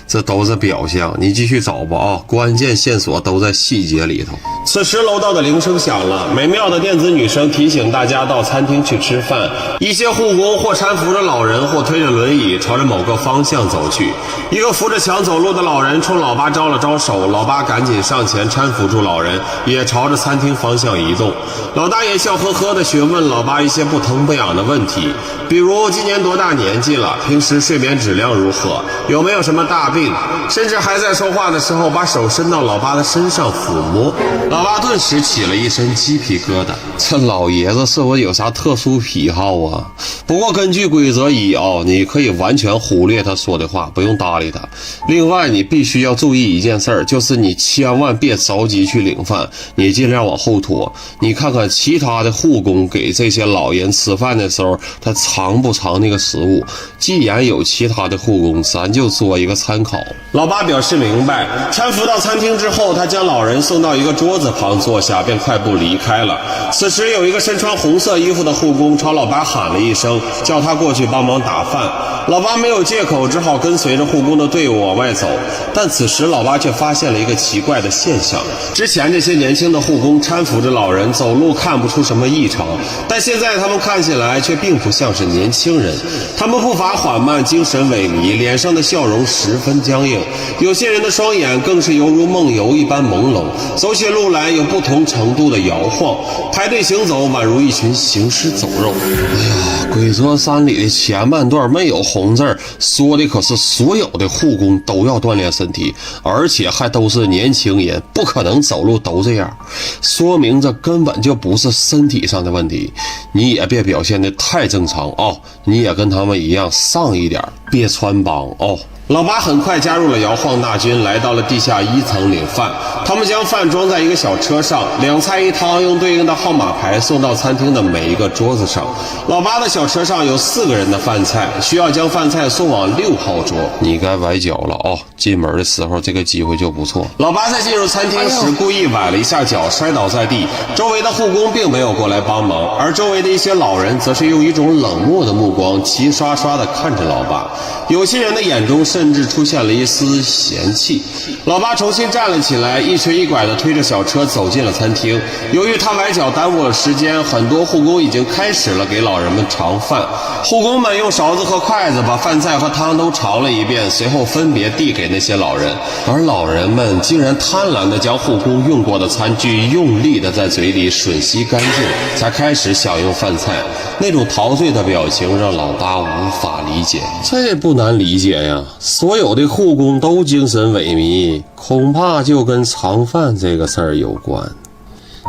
这都是表象，你继续找吧啊！关键线索都在细节里头。此时楼道的铃声响了，美妙的电子女声提醒大家到餐厅去吃饭。一些护工或搀扶着老人，或推着轮椅朝着某个方向走去。一个扶着墙走路的老人冲老八招了招手，老八赶紧上前搀扶住老人，也朝着餐厅方向移动。老大爷笑呵呵地询问老八一些不疼不痒的问题，比如今年多大年纪了，平时睡眠质量如何，有没有什么大病，甚至还在说话的时候把手伸到老八的身上抚摸。老八顿时起了一身鸡皮疙瘩，这老爷子是不是有啥特殊癖好啊？不过根据规则1啊，你可以完全忽略他说的话，不用搭理他。另外你必须要注意一件事儿，就是你千万别着急去领饭，你尽量往后拖。你看看其他的护工给这些老人吃饭的时候，他尝不尝那个食物。既然有其他的护工，咱就做一个参考。老八表示明白，搀扶到餐厅之后，他将老人送到一个桌子旁坐下，便快步离开了。此时有一个身穿红色衣服的护工朝老八喊了一声，叫他过去帮忙打饭。老八没有借口，只好跟随着护工的队伍往外走。但此时老八却发现了一个奇怪的现象，之前这些年轻的护工搀扶着老人走路看不出什么异常，但现在他们看起来却并不像是年轻人，他们步伐缓慢，精神萎靡，脸上的笑容十分僵硬，有些人的双眼更是犹如梦游一般朦胧，走起路来有不同程度的摇晃，排队行走宛如一群行尸走肉。规则3里的前半段没有红字，说的可是所有的护工都要锻炼身体，而且还都是年轻人，不可能走路都这样，说明这根本就不是身体上的问题。你也别表现得太正常哦，你也跟他们一样上一点，别穿帮哦。老八很快加入了摇晃大军，来到了地下1层领饭。他们将饭装在一个小车上，2菜1汤，用对应的号码牌送到餐厅的每一个桌子上。老八的小车上有4个人的饭菜，需要将饭菜送往6号桌。你该崴脚了哦，进门的时候这个机会就不错。老八在进入餐厅时故意崴了一下脚，摔倒在地，周围的护工并没有过来帮忙，而周围的一些老人则是用一种冷漠的目光齐刷刷地看着老八，有些人的眼中甚至出现了一丝嫌弃。老八重新站了起来，一瘸一拐地推着小车走进了餐厅。由于他崴脚耽误了时间，很多护工已经开始了给老人们尝饭。护工们用勺子和筷子把饭菜和汤都尝了一遍，随后分别递给那些老人，而老人们竟然贪婪地将护工用过的餐具用力地在嘴里吮吸干净，才开始享用饭菜。那种陶醉的表情让老八无法理解。这不难理解呀，所有的护工都精神萎靡，恐怕就跟尝饭这个事儿有关。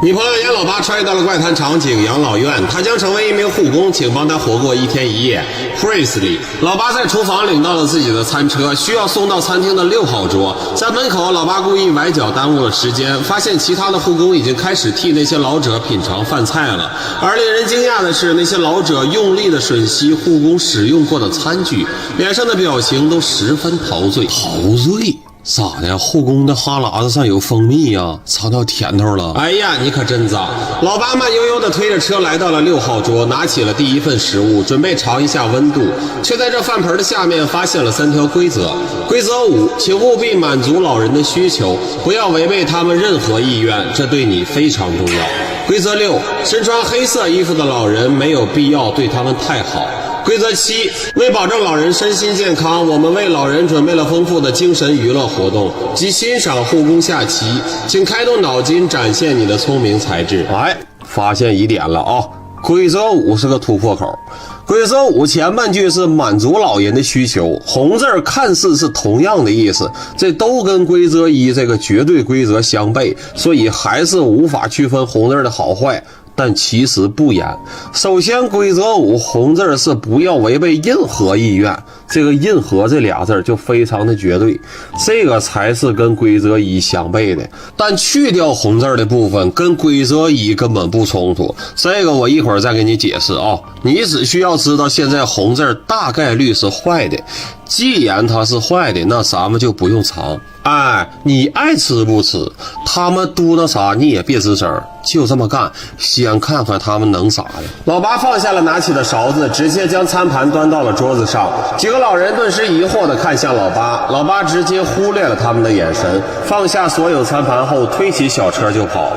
女朋友演老八穿越到了怪谈场景养老院，他将成为一名护工，请帮他活过1天1夜。Presley， 老八在厨房领到了自己的餐车，需要送到餐厅的6号桌。在门口，老八故意崴脚耽误了时间，发现其他的护工已经开始替那些老者品尝饭菜了。而令人惊讶的是，那些老者用力的吮吸护工使用过的餐具，脸上的表情都十分陶醉。陶醉？咋的？护工的哈喇子上有蜂蜜呀，尝到甜头了。哎呀，你可真脏！老八慢悠悠地推着车来到了6号桌，拿起了第一份食物，准备尝一下温度，却在这饭盆的下面发现了3条规则。规则5，请务必满足老人的需求，不要违背他们任何意愿，这对你非常重要。规则6，身穿黑色衣服的老人没有必要对他们太好。规则7，为保证老人身心健康，我们为老人准备了丰富的精神娱乐活动，即欣赏护工下棋，请开动脑筋，展现你的聪明才智。哎，发现疑点了啊！规则5是个突破口。规则5前半句是满足老人的需求，红字看似是同样的意思，这都跟规则1这个绝对规则相悖，所以还是无法区分红字的好坏。但其实不严。首先，规则5红字是不要违背任何意愿，这个任何这俩字就非常的绝对，这个才是跟规则1相悖的。但去掉红字的部分跟规则1根本不冲突，这个我一会儿再给你解释啊。你只需要知道现在红字大概率是坏的，既然它是坏的，那咱们就不用尝。哎，你爱吃不吃，他们嘟囔啥你也别吱声，就这么干，先看看他们能啥的。老八放下了拿起的勺子，直接将餐盘端到了桌子上。几个老人顿时疑惑地看向老八，老八直接忽略了他们的眼神，放下所有餐盘后推起小车就跑。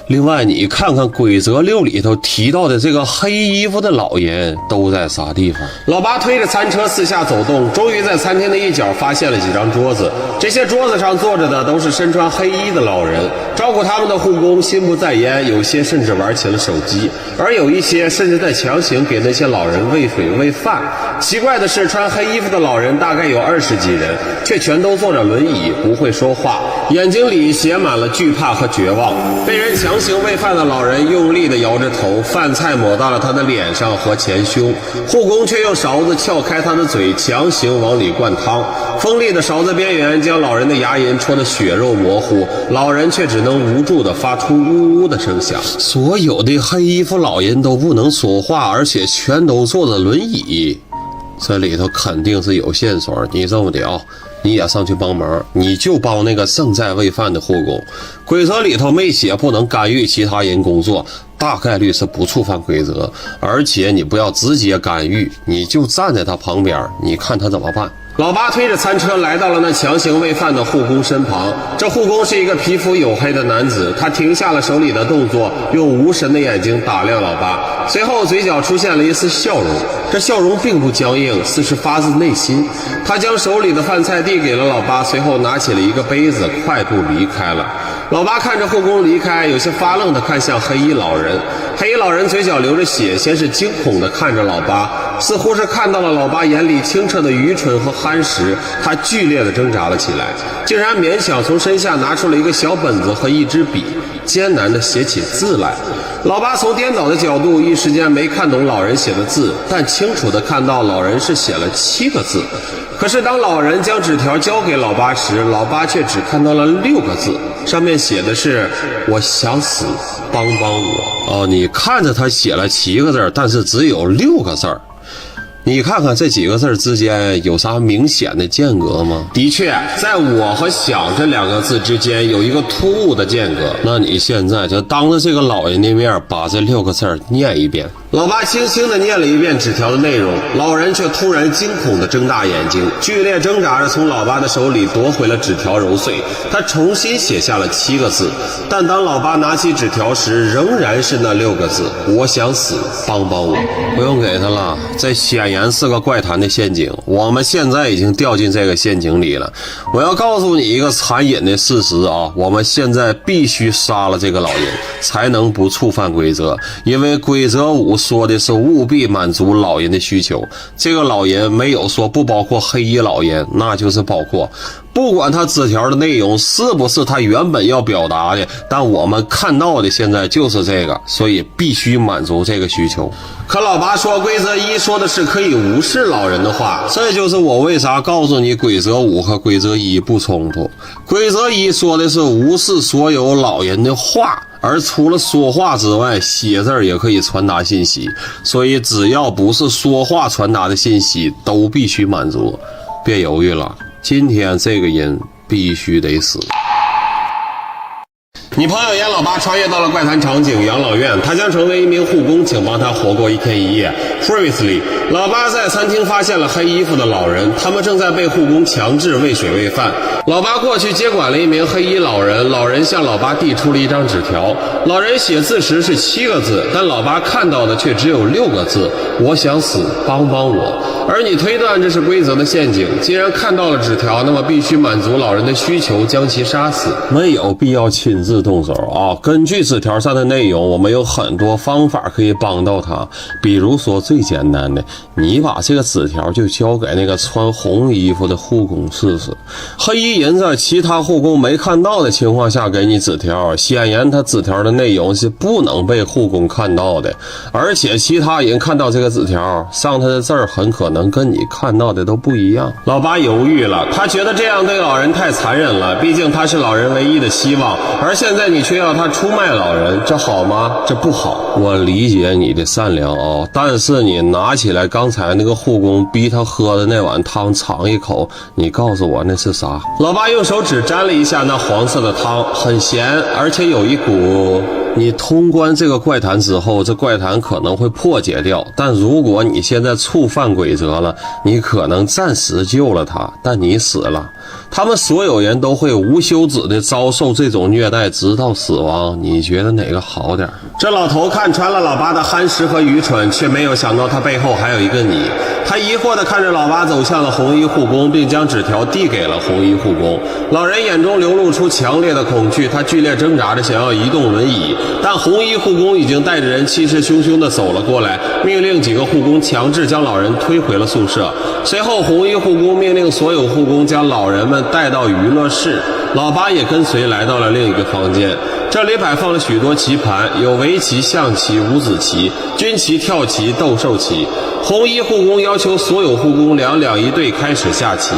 另外，你看看规则6里头提到的这个黑衣服的老人都在啥地方？老八推着餐车四下走动，终于在餐厅的一角发现了几张桌子，这些桌子上坐着的都是身穿黑衣的老人，照顾他们的护工心不在焉，有些甚至玩起了手机，而有一些甚至在强行给那些老人喂水喂饭。奇怪的是，穿黑衣服的老人大概有20几人，却全都坐着轮椅，不会说话，眼睛里写满了惧怕和绝望。被人强行喂饭的老人用力地摇着头，饭菜抹到了他的脸上和前胸，护工却用勺子撬开他的嘴，强行往里灌汤。锋利的勺子边缘将老人的牙龈戳得血肉模糊，老人却只能无助地发出呜呜的声响。所有的黑衣服老人都不能说话，而且全都坐着轮椅，这里头肯定是有线索。你这么的啊，你也上去帮忙，你就帮那个正在喂饭的护工。规则里头没写不能干预其他人工作，大概率是不触犯规则，而且你不要直接干预，你就站在他旁边，你看他怎么办。老八推着餐车来到了那强行喂饭的护工身旁，这护工是一个皮肤黝黑的男子，他停下了手里的动作，用无神的眼睛打量老八，随后嘴角出现了一丝笑容，这笑容并不僵硬，似是发自内心。他将手里的饭菜递给了老八，随后拿起了一个杯子，快步离开了。老八看着护工离开，有些发愣地看向黑衣老人。黑衣老人嘴角流着血，先是惊恐地看着老八，似乎是看到了老八眼里清澈的愚蠢和憨实，他剧烈地挣扎了起来，竟然勉强从身下拿出了一个小本子和一支笔，艰难地写起字来。老八从颠倒的角度一时间没看懂老人写的字，但清楚地看到老人是写了7个字。可是当老人将纸条交给老八时，老八却只看到了6个字，上面写的是我想死，帮帮我。哦，你看着他写了7个字，但是只有6个字。你看看这几个字之间有啥明显的间隔吗？的确，在我和想这两个字之间有一个突兀的间隔。那你现在就当着这个老人的面把这6个字念一遍。老爸轻轻地念了一遍纸条的内容，老人却突然惊恐地睁大眼睛，剧烈挣扎着从老爸的手里夺回了纸条，揉碎。他重新写下了7个字，但当老爸拿起纸条时，仍然是那6个字：我想死，帮帮我。不用给他了，这显然是个怪谈的陷阱。我们现在已经掉进这个陷阱里了。我要告诉你一个残忍的事实啊，我们现在必须杀了这个老人，才能不触犯规则，因为规则5说的是务必满足老人的需求。这个老人没有说不包括黑衣老人，那就是包括。不管他纸条的内容是不是他原本要表达的，但我们看到的现在就是这个，所以必须满足这个需求。可老爸说规则1说的是可以无视老人的话，这就是我为啥告诉你规则5和规则1不冲突。规则1说的是无视所有老人的话，而除了说话之外，写字也可以传达信息，所以只要不是说话传达的信息都必须满足。别犹豫了，今天这个人必须得死。你朋友严老八穿越到了怪谈场景养老院，他将成为一名护工，请帮他活过1天1夜。Previously， 老八在餐厅发现了黑衣服的老人，他们正在被护工强制喂水喂饭。老八过去接管了一名黑衣老人，老人向老八递出了一张纸条，老人写字时是7个字，但老八看到的却只有6个字：我想死，帮帮我。而你推断这是规则的陷阱，既然看到了纸条，那么必须满足老人的需求，将其杀死。没有必要亲自动手啊！根据纸条上的内容，我们有很多方法可以帮到他。比如说最简单的，你把这个纸条就交给那个穿红衣服的护工试试。黑衣人在其他护工没看到的情况下给你纸条，显然他纸条的内容是不能被护工看到的，而且其他人看到这个纸条上他的字儿很可能跟你看到的都不一样。老八犹豫了，他觉得这样对老人太残忍了，毕竟他是老人唯一的希望，而现在你却要他出卖老人，这好吗？这不好。我理解你的善良哦，但是你拿起来刚才那个护工逼他喝的那碗汤尝一口，你告诉我那是啥？老八用手指沾了一下那黄色的汤，很咸，而且有一股。你通关这个怪谈之后，这怪谈可能会破解掉，但如果你现在触犯规则了，你可能暂时救了他，但你死了。他们所有人都会无休止的遭受这种虐待直到死亡，你觉得哪个好点？这老头看穿了老八的憨实和愚蠢，却没有想到他背后还有一个你。他疑惑地看着老八走向了红衣护工，并将纸条递给了红衣护工。老人眼中流露出强烈的恐惧，他剧烈挣扎着想要移动轮椅，但红衣护工已经带着人气势汹汹地走了过来，命令几个护工强制将老人推回了宿舍。随后红衣护工命令所有护工将老人们带到娱乐室，老八也跟随来到了另一个房间。这里摆放了许多棋盘，有围棋、象棋、五子棋、军棋、跳棋、斗兽棋。红衣护工要求所有护工两两一队开始下棋。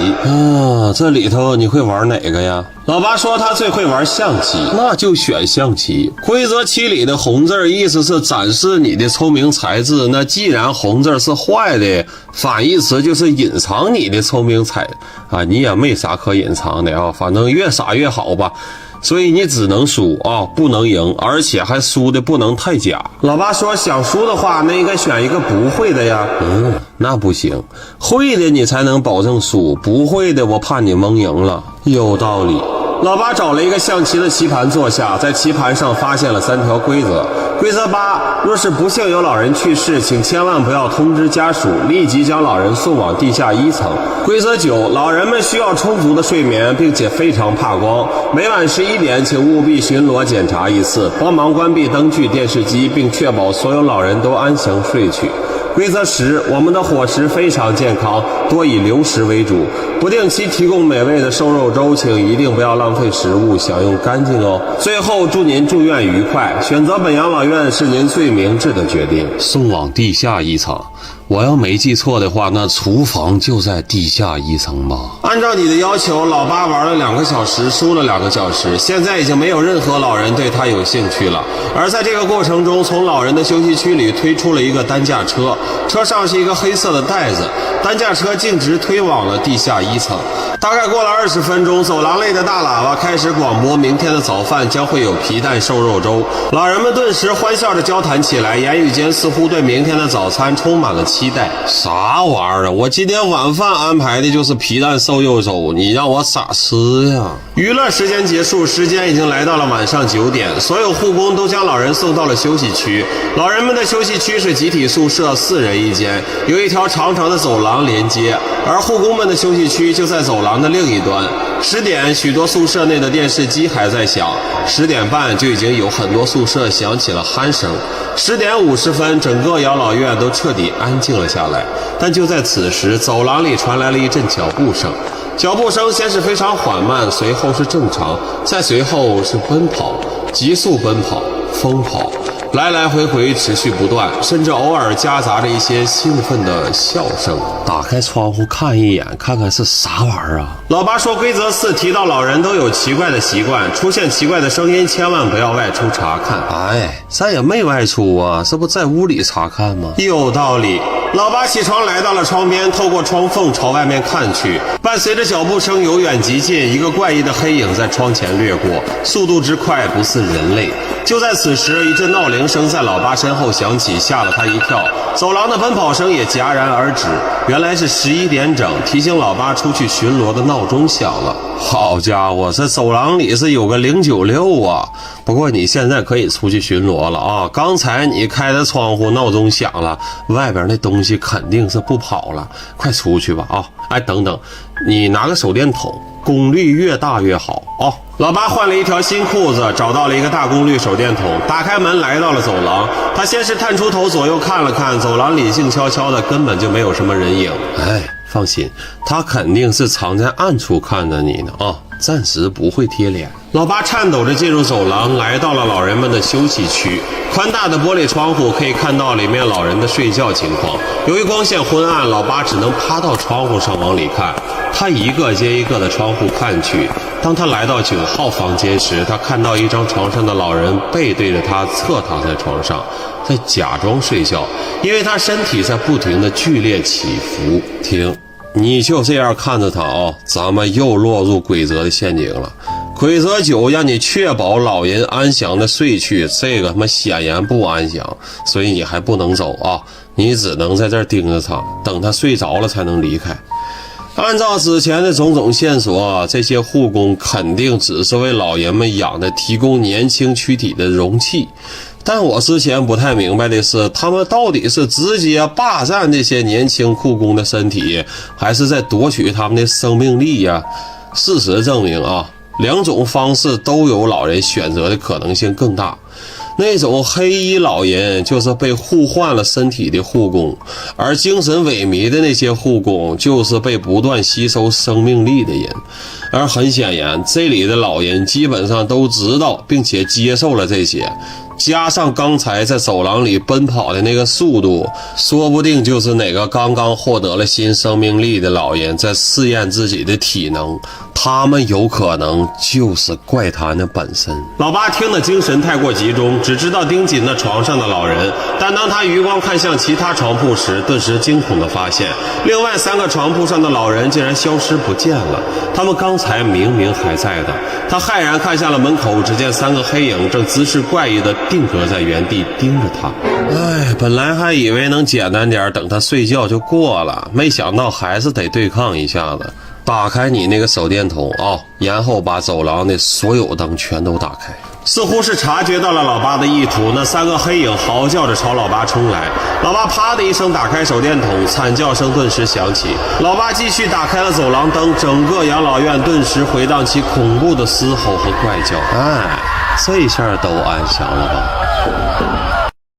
这里头你会玩哪个呀？老八说他最会玩象棋，那就选象棋。规则棋里的红字意思是展示你的聪明才智，那既然红字是坏的，反义词就是隐藏你的聪明才啊，你也没啥可隐藏的啊，反正越傻越好吧。所以你只能输啊，不能赢，而且还输的不能太假。老八说想输的话，那应该选一个不会的呀。那不行，会的你才能保证输，不会的我怕你蒙赢了。有道理。老八找了一个象棋的棋盘坐下，在棋盘上发现了3条规则。规则8，若是不幸有老人去世，请千万不要通知家属，立即将老人送往地下1层。规则9，老人们需要充足的睡眠，并且非常怕光，每晚11点请务必巡逻检查一次，帮忙关闭灯具、电视机，并确保所有老人都安详睡去。规则10，我们的伙食非常健康，多以流食为主，不定期提供美味的瘦肉粥，请一定不要浪费食物，享用干净哦。最后祝您住院愉快，选择本养老院是您最明智的决定。送往地下1层，我要没记错的话，那厨房就在地下1层吧。按照你的要求，老八玩了2个小时，输了2个小时，现在已经没有任何老人对他有兴趣了。而在这个过程中，从老人的休息区里推出了一个担架车，车上是一个黑色的袋子，担架车径直推往了地下1层。大概过了20分钟，走廊内的大喇叭开始广播，明天的早饭将会有皮蛋瘦肉粥。老人们顿时欢笑着交谈起来，言语间似乎对明天的早餐充满了期待。啥玩意儿啊！我今天晚饭安排的就是皮蛋瘦肉粥，你让我咋吃呀？娱乐时间结束，时间已经来到了晚上9点，所有护工都将老人送到了休息区。老人们的休息区是集体宿舍，4人1间，有一条长长的走廊连接，而护工们的休息区就在走廊的另一端。10点，许多宿舍内的电视机还在响，10点半就已经有很多宿舍响起了鼾声。10点50分，整个养老院都彻底安静了下来。但就在此时，走廊里传来了一阵脚步声。脚步声先是非常缓慢，随后是正常，再随后是奔跑，急速奔跑，疯跑，来来回回持续不断，甚至偶尔夹杂着一些兴奋的笑声。打开窗户看一眼，看看是啥玩意儿啊？老八说，规则4提到老人都有奇怪的习惯，出现奇怪的声音千万不要外出查看。哎，咱也没外出啊，这不在屋里查看吗？有道理。老八起床来到了窗边，透过窗缝朝外面看去，伴随着脚步声由远及近，一个怪异的黑影在窗前掠过，速度之快不似人类。就在此时，一阵闹铃声在老八身后响起，吓了他一跳。走廊的奔跑声也戛然而止，原来是11点整，提醒老八出去巡逻的闹钟响了。好家伙，这走廊里是有个096啊！不过你现在可以出去巡逻了啊！刚才你开的窗户，闹钟响了，外边那东西肯定是不跑了，快出去吧啊！哎，等等，你拿个手电筒，功率越大越好啊！老八换了一条新裤子，找到了一个大功率手电筒，打开门来到了走廊。他先是探出头左右看了看，走廊里静悄悄的，根本就没有什么人影。哎，放心，他肯定是藏在暗处看着你呢啊！暂时不会贴脸。老八颤抖着进入走廊，来到了老人们的休息区。宽大的玻璃窗户可以看到里面老人的睡觉情况。由于光线昏暗，老八只能趴到窗户上往里看。他一个接一个的窗户看去。当他来到9号房间时，他看到一张床上的老人背对着他侧躺在床上，在假装睡觉，因为他身体在不停的剧烈起伏。停，你就这样看着他啊，咱们又落入规则的陷阱了。规则9让你确保老人安详的睡去，这个他妈显然不安详，所以你还不能走啊，你只能在这儿盯着他，等他睡着了才能离开。按照之前的种种线索，这些护工肯定只是为老人们养的提供年轻躯体的容器。但我之前不太明白的是，他们到底是直接霸占这些年轻护工的身体，还是在夺取他们的生命力呀？事实证明啊，2种方式都有老人选择的可能性更大。那种黑衣老人就是被互换了身体的护工，而精神萎靡的那些护工就是被不断吸收生命力的人。而很显然，这里的老人基本上都知道并且接受了这些，加上刚才在走廊里奔跑的那个速度，说不定就是哪个刚刚获得了新生命力的老人在试验自己的体能，他们有可能就是怪谈的本身。老八听得精神太过集中，只知道盯紧那床上的老人，但当他余光看向其他床铺时，顿时惊恐地发现，另外3个床铺上的老人竟然消失不见了，他们刚才明明还在的。他骇然看向了门口，只见3个黑影正姿势怪异地定格在原地盯着他。哎，本来还以为能简单点，等他睡觉就过了，没想到还是得对抗一下子。打开你那个手电筒啊，然后把走廊的所有灯全都打开。似乎是察觉到了老八的意图，那3个黑影嚎叫着朝老八冲来。老八啪的一声打开手电筒，惨叫声顿时响起。老八继续打开了走廊灯，整个养老院顿时回荡起恐怖的嘶吼和怪叫。哎，这下都安详了吧？